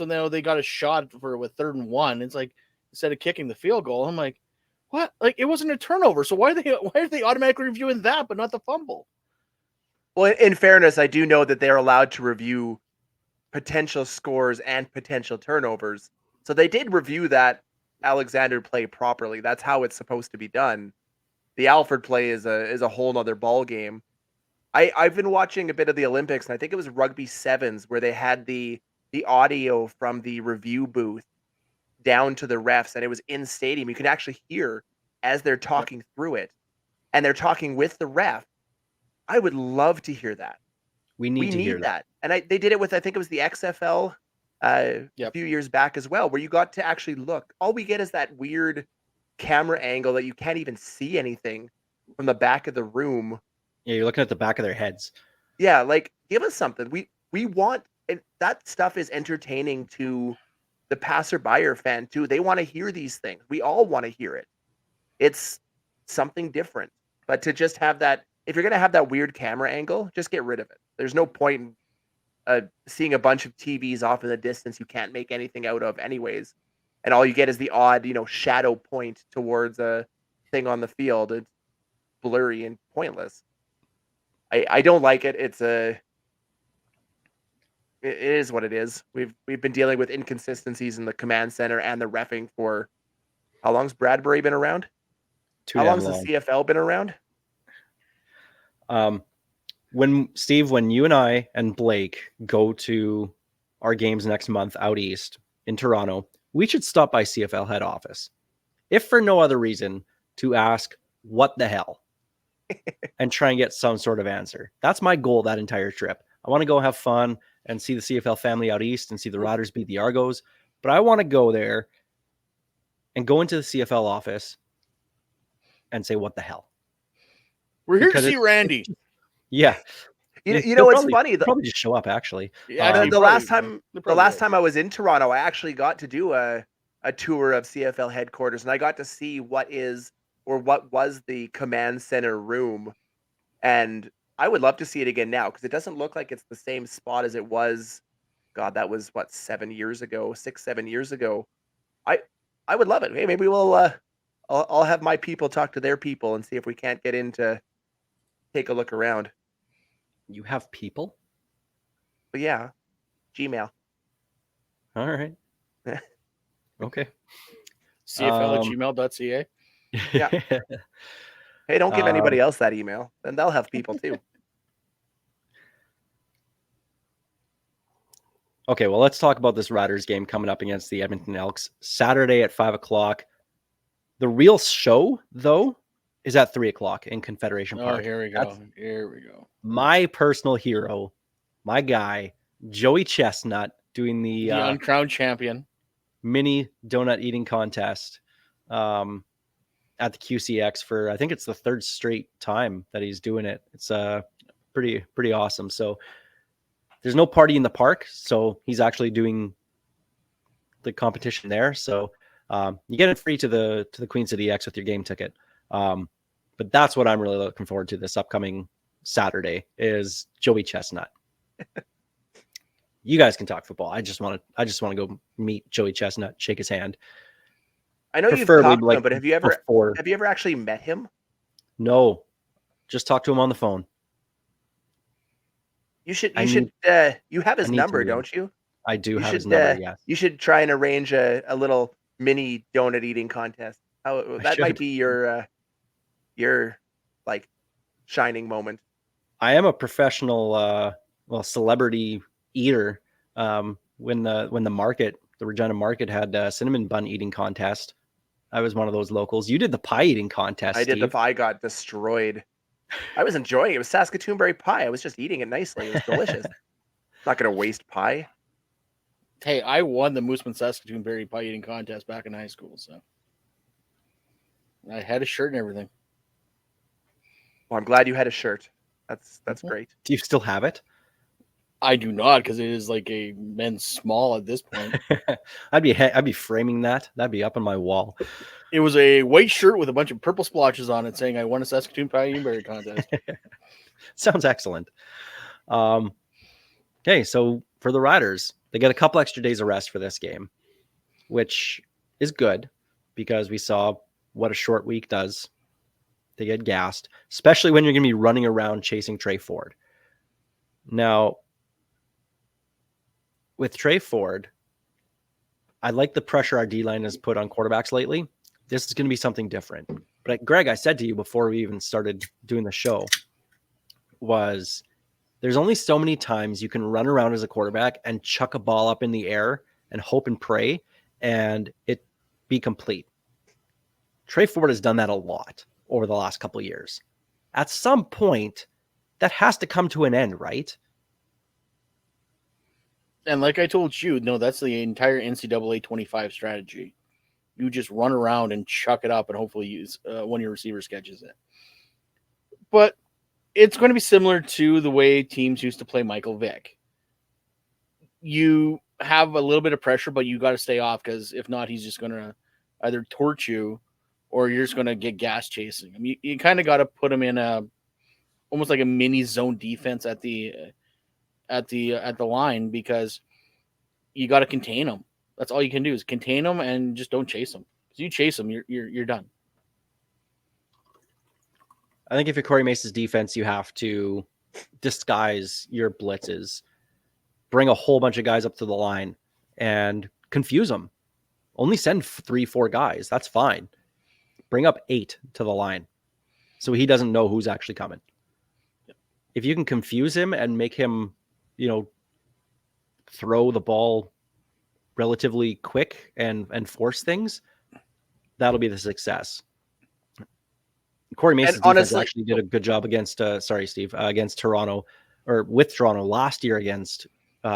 now they got a shot with 3rd and 1. It's like instead of kicking the field goal, I'm like, what? Like it wasn't a turnover. So why are they automatically reviewing that but not the fumble? Well, in fairness, I do know that they're allowed to review potential scores and potential turnovers. So they did review that Alexander play properly. That's how it's supposed to be done. The Alford play is a whole nother ball game. I've been watching a bit of the Olympics, and I think it was rugby sevens where they had the audio from the review booth down to the refs, and it was in stadium. You can actually hear as they're talking through it, and they're talking with the ref. I would love to hear that. We need to hear that. And they did it with, I think it was the XFL a few years back as well, where you got to actually look. All we get is that weird camera angle that you can't even see anything from the back of the room. Yeah, you're looking at the back of their heads. Yeah, like give us something. We want, and that stuff is entertaining to the passerby or fan too. They want to hear these things. We all want to hear it. It's something different. But to just have that, if you're going to have that weird camera angle, just get rid of it. There's no point in seeing a bunch of TVs off in the distance you can't make anything out of anyways. And all you get is the odd, shadow point towards a thing on the field. It's blurry and pointless. I don't like it. It is what it is. We've been dealing with inconsistencies in the Command Center and the reffing for how long's Bradbury been around? How long's the CFL been around? When you and I and Blake go to our games next month out east in Toronto, we should stop by CFL head office, if for no other reason, to ask what the hell and try and get some sort of answer. That's my goal that entire trip. I want to go have fun and see the CFL family out east and see the Riders beat the Argos. But I want to go there and go into the CFL office and say, what the hell? We're here to see Randy. Yeah. It's funny. Probably just show up, actually. Yeah, the last time I was in Toronto, I actually got to do a tour of CFL headquarters, and I got to see what was the Command Center room. And I would love to see it again now, because it doesn't look like it's the same spot as it was. God, that was 6, 7 years ago. I would love it. Hey, maybe I'll have my people talk to their people and see if we can't get in to take a look around. You have people? But yeah, Gmail. All right. Okay. CFL@gmail.ca. Yeah. Hey, don't give Um, anybody else that email. Then they'll have people too. Okay, well, let's talk about this Riders game coming up against the Edmonton Elks Saturday at 5:00. The real show, though, is at 3:00 in Confederation Oh, Park. here we go. That's Here we go. my personal hero, my guy, Joey Chestnut, doing The the uncrowned champion. mini donut eating contest at the QCX for, I think it's the third straight time that he's doing it. It's pretty awesome. So there's no party in the park, so he's actually doing the competition there. So you get it free to the Queen City X with your game ticket. But that's what I'm really looking forward to this upcoming Saturday is Joey Chestnut. You guys can talk football. I just want to go meet Joey Chestnut, shake his hand. I know you've Preferably, talked to him, like, but have you before. ever actually met him? No, just talk to him on the phone. You should I you have his need to number, meet him. don't you? I do You have his should number. Yes, you should try and arrange a little mini donut eating contest. That might should. be your like shining moment. I am a professional, celebrity eater. When the Regina Market had a cinnamon bun eating contest, I was one of those locals. You did the pie eating contest. I did the Steve. pie, got destroyed. I was enjoying it. It was Saskatoon berry pie. I was just eating it nicely. It was delicious. Not gonna waste pie. Hey, I won the Mooseman Saskatoon Berry Pie Eating Contest back in high school, so I had a shirt and everything. Well, I'm glad you had a shirt. That's great. Do you still have it? I do not, because it is like a men's small at this point. I'd be framing that. That'd be up on my wall. It was a white shirt with a bunch of purple splotches on it saying I won a Saskatoon Pie Eating Berry Contest. Sounds excellent. Okay, so for the Riders, they get a couple extra days of rest for this game, which is good because we saw what a short week does. They get gassed, especially when you're going to be running around chasing Trey Ford. Now, with Trey Ford, I like the pressure our D-line has put on quarterbacks lately. This is going to be something different. But Greg, I said to you before we even started doing the show, was there's only so many times you can run around as a quarterback and chuck a ball up in the air and hope and pray and it be complete. Trey Ford has done that a lot over the last couple of years. At some point, that has to come to an end, right? And like I told you, no, that's the entire NCAA 25 strategy. You just run around and chuck it up and hopefully use one of your receivers catches it. But it's going to be similar to the way teams used to play Michael Vick. You have a little bit of pressure, but you got to stay off because if not, he's just going to either torch you or you're just going to get gas chasing him. You kind of got to put him in almost like a mini zone defense at the line because you got to contain him. That's all you can do is contain him and just don't chase him. Because you chase him, you're done. I think if you're Corey Mace's defense, you have to disguise your blitzes, bring a whole bunch of guys up to the line and confuse them. Only send 3-4 guys. That's fine. Bring up 8 to the line so he doesn't know who's actually coming. If you can confuse him and make him, throw the ball relatively quick and force things, that'll be the success. Corey Mason's defense actually did a good job against, against Toronto or with Toronto last year against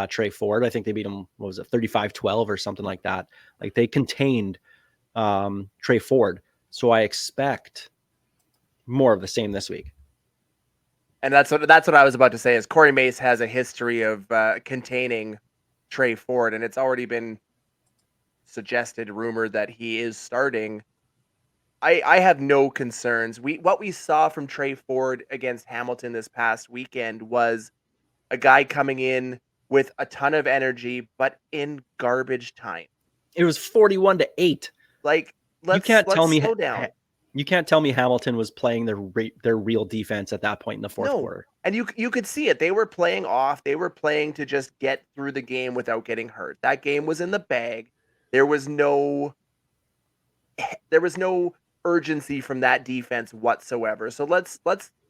Trey Ford. I think they beat him, 35-12 or something like that. Like they contained Trey Ford. So I expect more of the same this week. And that's what I was about to say is Corey Mace has a history of containing Trey Ford, and it's already been suggested, rumored that he is starting. I have no concerns. What we saw from Trey Ford against Hamilton this past weekend was a guy coming in with a ton of energy, but in garbage time. It was 41-8. Like let's slow down. You can't tell me Hamilton was playing their real defense at that point in the fourth quarter. And you could see it. They were playing off. They were playing to just get through the game without getting hurt. That game was in the bag. There was no urgency from that defense whatsoever. So let's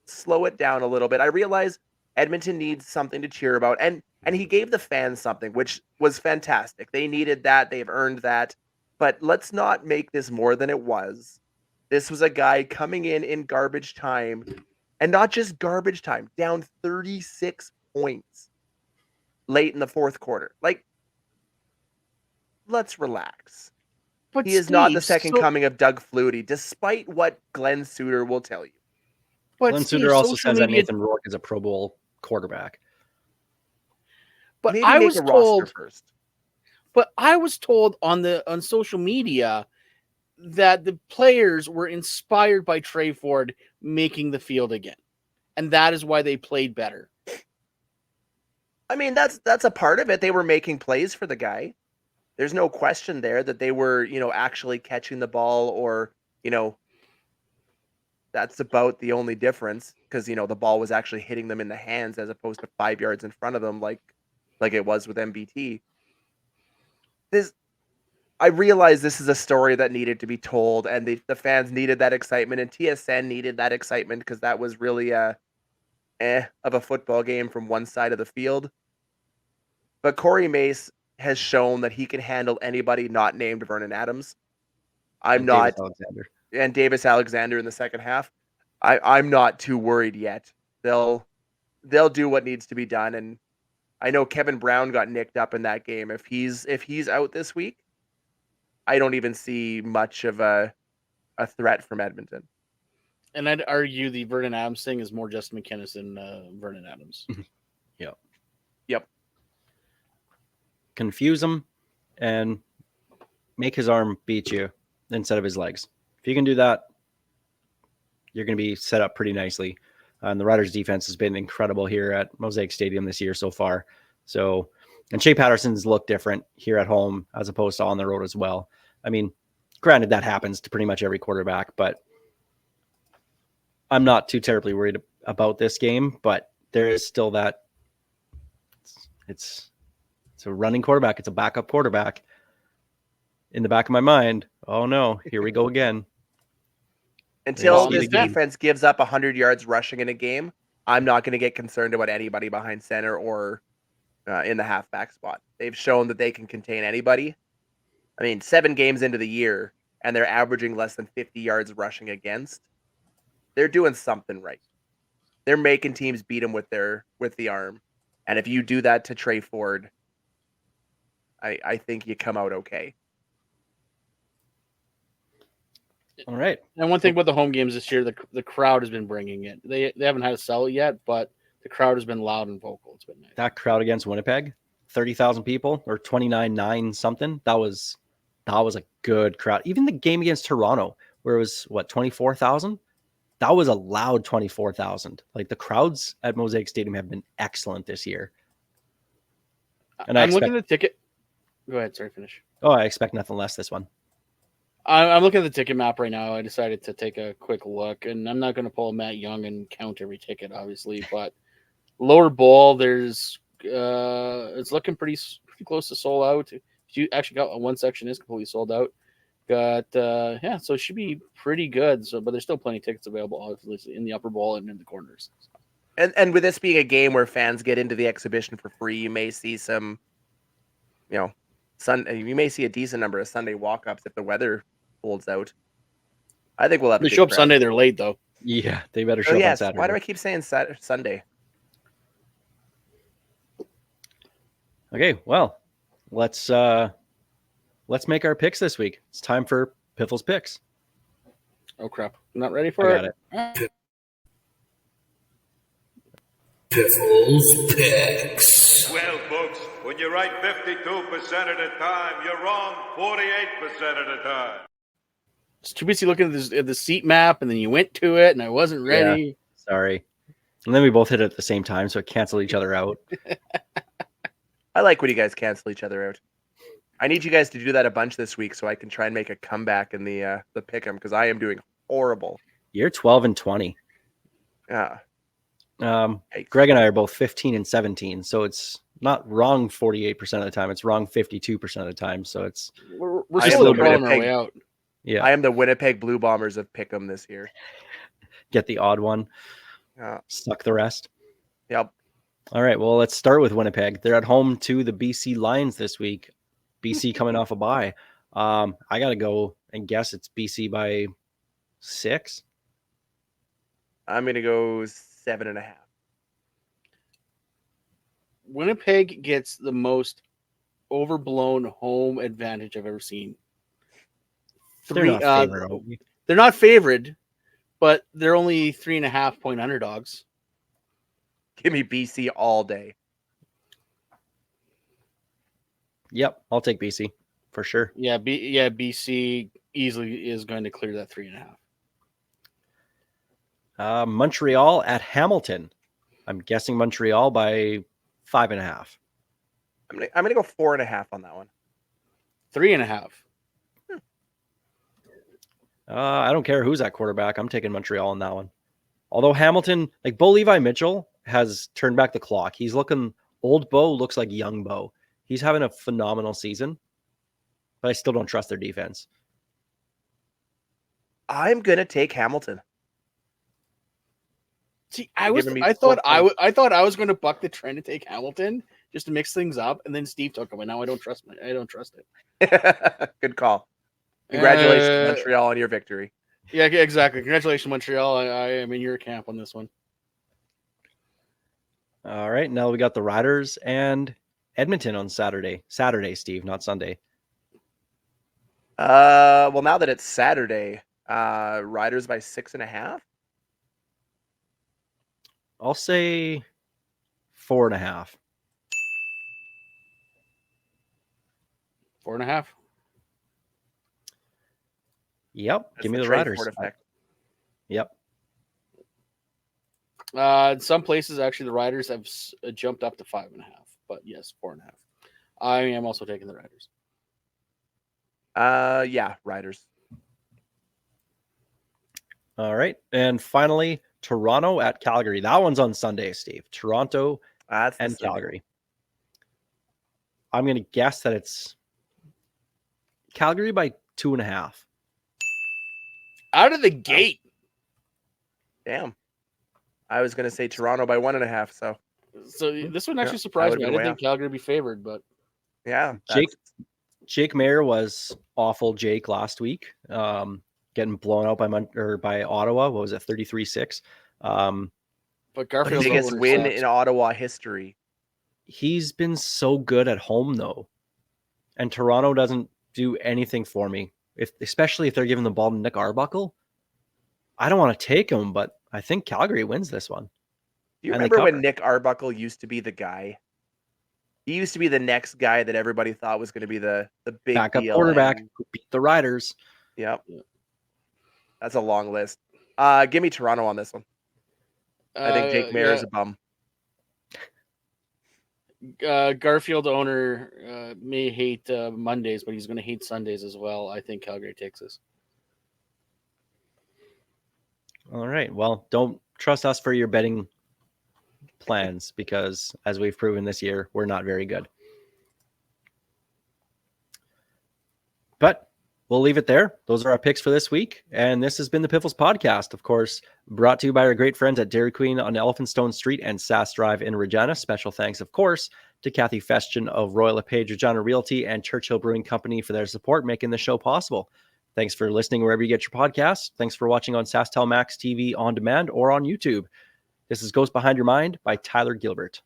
slow it down a little bit. I realize Edmonton needs something to cheer about, and he gave the fans something, which was fantastic. They needed that. They've earned that. But let's not make this more than it was. This was a guy coming in garbage time, and not just garbage time, down 36 points late in the fourth quarter. Like, let's relax. But He is not the second coming of Doug Flutie, despite what Glenn Suter will tell you. But Glenn Steve, Suter also social says that media- Nathan Rourke is a Pro Bowl quarterback. But Maybe I make was a roster told, first. but I was told on social media that the players were inspired by Trey Ford making the field again, and that is why they played better. I mean, that's a part of it. They were making plays for the guy. There's no question there that they were, actually catching the ball, or, that's about the only difference, because, the ball was actually hitting them in the hands as opposed to 5 yards in front of them like it was with MBT. I realize this is a story that needed to be told, and the fans needed that excitement, and TSN needed that excitement, because that was really of a football game from one side of the field. But Corey Mace has shown that he can handle anybody not named Vernon Adams. Davis Alexander. And Davis Alexander in the second half. I'm not too worried yet. They'll do what needs to be done, and I know Kevin Brown got nicked up in that game. If he's out this week, I don't even see much of a threat from Edmonton. And I'd argue the Vernon Adams thing is more Justin McInnes than Vernon Adams. Yep. Confuse him and make his arm beat you instead of his legs. If you can do that, you're going to be set up pretty nicely. And the Riders' defense has been incredible here at Mosaic Stadium this year so far. So, and Shea Patterson's looked different here at home as opposed to on the road as well. I mean, granted, that happens to pretty much every quarterback, but I'm not too terribly worried about this game. But there is still that it's a running quarterback. It's a backup quarterback. In the back of my mind, oh no, here we go again. Until this defense gives up 100 yards rushing in a game, I'm not going to get concerned about anybody behind center or in the halfback spot. They've shown that they can contain anybody. I mean, 7 games into the year, and they're averaging less than 50 yards rushing against. They're doing something right. They're making teams beat them with the arm. And if you do that to Trey Ford, I think you come out okay. All right. And one thing about the home games this year, the crowd has been bringing it. They haven't had to sell it yet, but the crowd has been loud and vocal. It's been nice. That crowd against Winnipeg, 30,000 people or 29,900 something. That was a good crowd. Even the game against Toronto, where it was 24,000. That was a loud 24,000. Like, the crowds at Mosaic Stadium have been excellent this year. And I'm looking at the ticket. Go ahead. Sorry, finish. Oh, I expect nothing less this one. I'm looking at the ticket map right now. I decided to take a quick look, and I'm not going to pull Matt Young and count every ticket, obviously, but lower bowl, there's it's looking pretty close to sold out. You actually got one section is completely sold out. Got so it should be pretty good. So, but there's still plenty of tickets available, obviously, in the upper bowl and in the corners. And with this being a game where fans get into the exhibition for free, you may see some, you may see a decent number of Sunday walk-ups if the weather holds out. I think we'll have. They show up Sunday, they're late though. Yeah, they better show up on Saturday. Why do I keep saying Sunday? Okay, well, let's make our picks this week. It's time for Piffles Picks. Oh crap! I'm not ready for I got it. Piffles Picks. Well, folks, when you're right 52% of the time, you're wrong 48% of the time. It's too busy looking at the seat map, and then you went to it, and I wasn't ready. Yeah, sorry. And then we both hit it at the same time, so it canceled each other out. I like when you guys cancel each other out. I need you guys to do that a bunch this week so I can try and make a comeback in the pick'em because I am doing horrible. You're 12-20. Yeah. Greg and I are both 15 and 17, so it's not wrong 48% of the time. It's wrong 52% of the time. So it's We're I am slowly the crawling our Winnipeg- way out. yeah, I am the Winnipeg Blue Bombers of pick'em this year. get the odd one, Yeah. suck the rest. Yep. All right, well, let's start with Winnipeg. They're at home to the BC Lions this week. BC coming off a bye. I got to go and guess it's BC by 6. I'm gonna go 7.5. Winnipeg gets the most overblown home advantage I've ever seen. They're not favored, are we? They're not favored, but they're only 3.5-point underdogs. Give me BC all day. Yep, I'll take BC for sure. Yeah, BC easily is going to clear that 3.5. Montreal at Hamilton. I'm guessing Montreal by 5.5. I'm gonna go 4.5 on that one. 3.5. I don't care who's at quarterback. I'm taking Montreal on that one. Although Hamilton, like Bo Levi Mitchell, has turned back the clock. He's looking old. Bo looks like young Bo. He's having a phenomenal season, but I still don't trust their defense. I'm gonna take Hamilton. See, You're I giving me thought 4 points. I thought I was going to buck the trend and take Hamilton just to mix things up, and then Steve took him, and now I don't trust it. Good call. Congratulations, Uh, Montreal, on your victory. Yeah, exactly. Congratulations, Montreal. I am in your camp on this one. All right, now we got the Riders and Edmonton on Saturday. Saturday, Steve, not Sunday. Well, now that it's Saturday, Riders by 6.5. I'll say 4.5. 4.5. Yep, That's give me the the trade Riders. Ford effect. Yep. In some places, actually, the Riders have jumped up to 5.5. But yes, 4.5. I am also taking the Riders. Yeah, Riders. All right, and finally, Toronto at Calgary. That one's on Sunday, Steve. Toronto That's the and Sunday. Calgary. I'm going to guess that it's Calgary by 2.5. Out of the gate. Damn. I was gonna say Toronto by 1.5. So This one actually Yeah, surprised I me. I would've been didn't way think Calgary would be favored, but yeah, Jake Mayer was awful. Jake last week, getting blown out by Ottawa. What was it, 33-6? but Garfield's biggest owner win sucks. in Ottawa history. He's been so good at home though, and Toronto doesn't do anything for me. Especially if they're giving the ball to Nick Arbuckle. I don't want to take him, but I think Calgary wins this one. Do you And they remember when cover. Nick Arbuckle used to be the guy? He used to be the next guy that everybody thought was going to be the big Backup deal. quarterback and- who beat the Riders. Yep. That's a long list. Give me Toronto on this one. I think Jake Mayer is a bum. Garfield owner may hate Mondays, but he's going to hate Sundays as well. I think Calgary takes this. All right. Well, don't trust us for your betting plans because, as we've proven this year, we're not very good. But we'll leave it there. Those are our picks for this week. And this has been the Piffles Podcast, of course, brought to you by our great friends at Dairy Queen on Elephantstone Street and Sass Drive in Regina. Special thanks, of course, to Kathy Festian of Royal LePage Regina Realty and Churchill Brewing Company for their support making the show possible. Thanks for listening wherever you get your podcasts. Thanks for watching on SaskTel Max TV on demand or on YouTube. This is Ghost Behind Your Mind by Tyler Gilbert.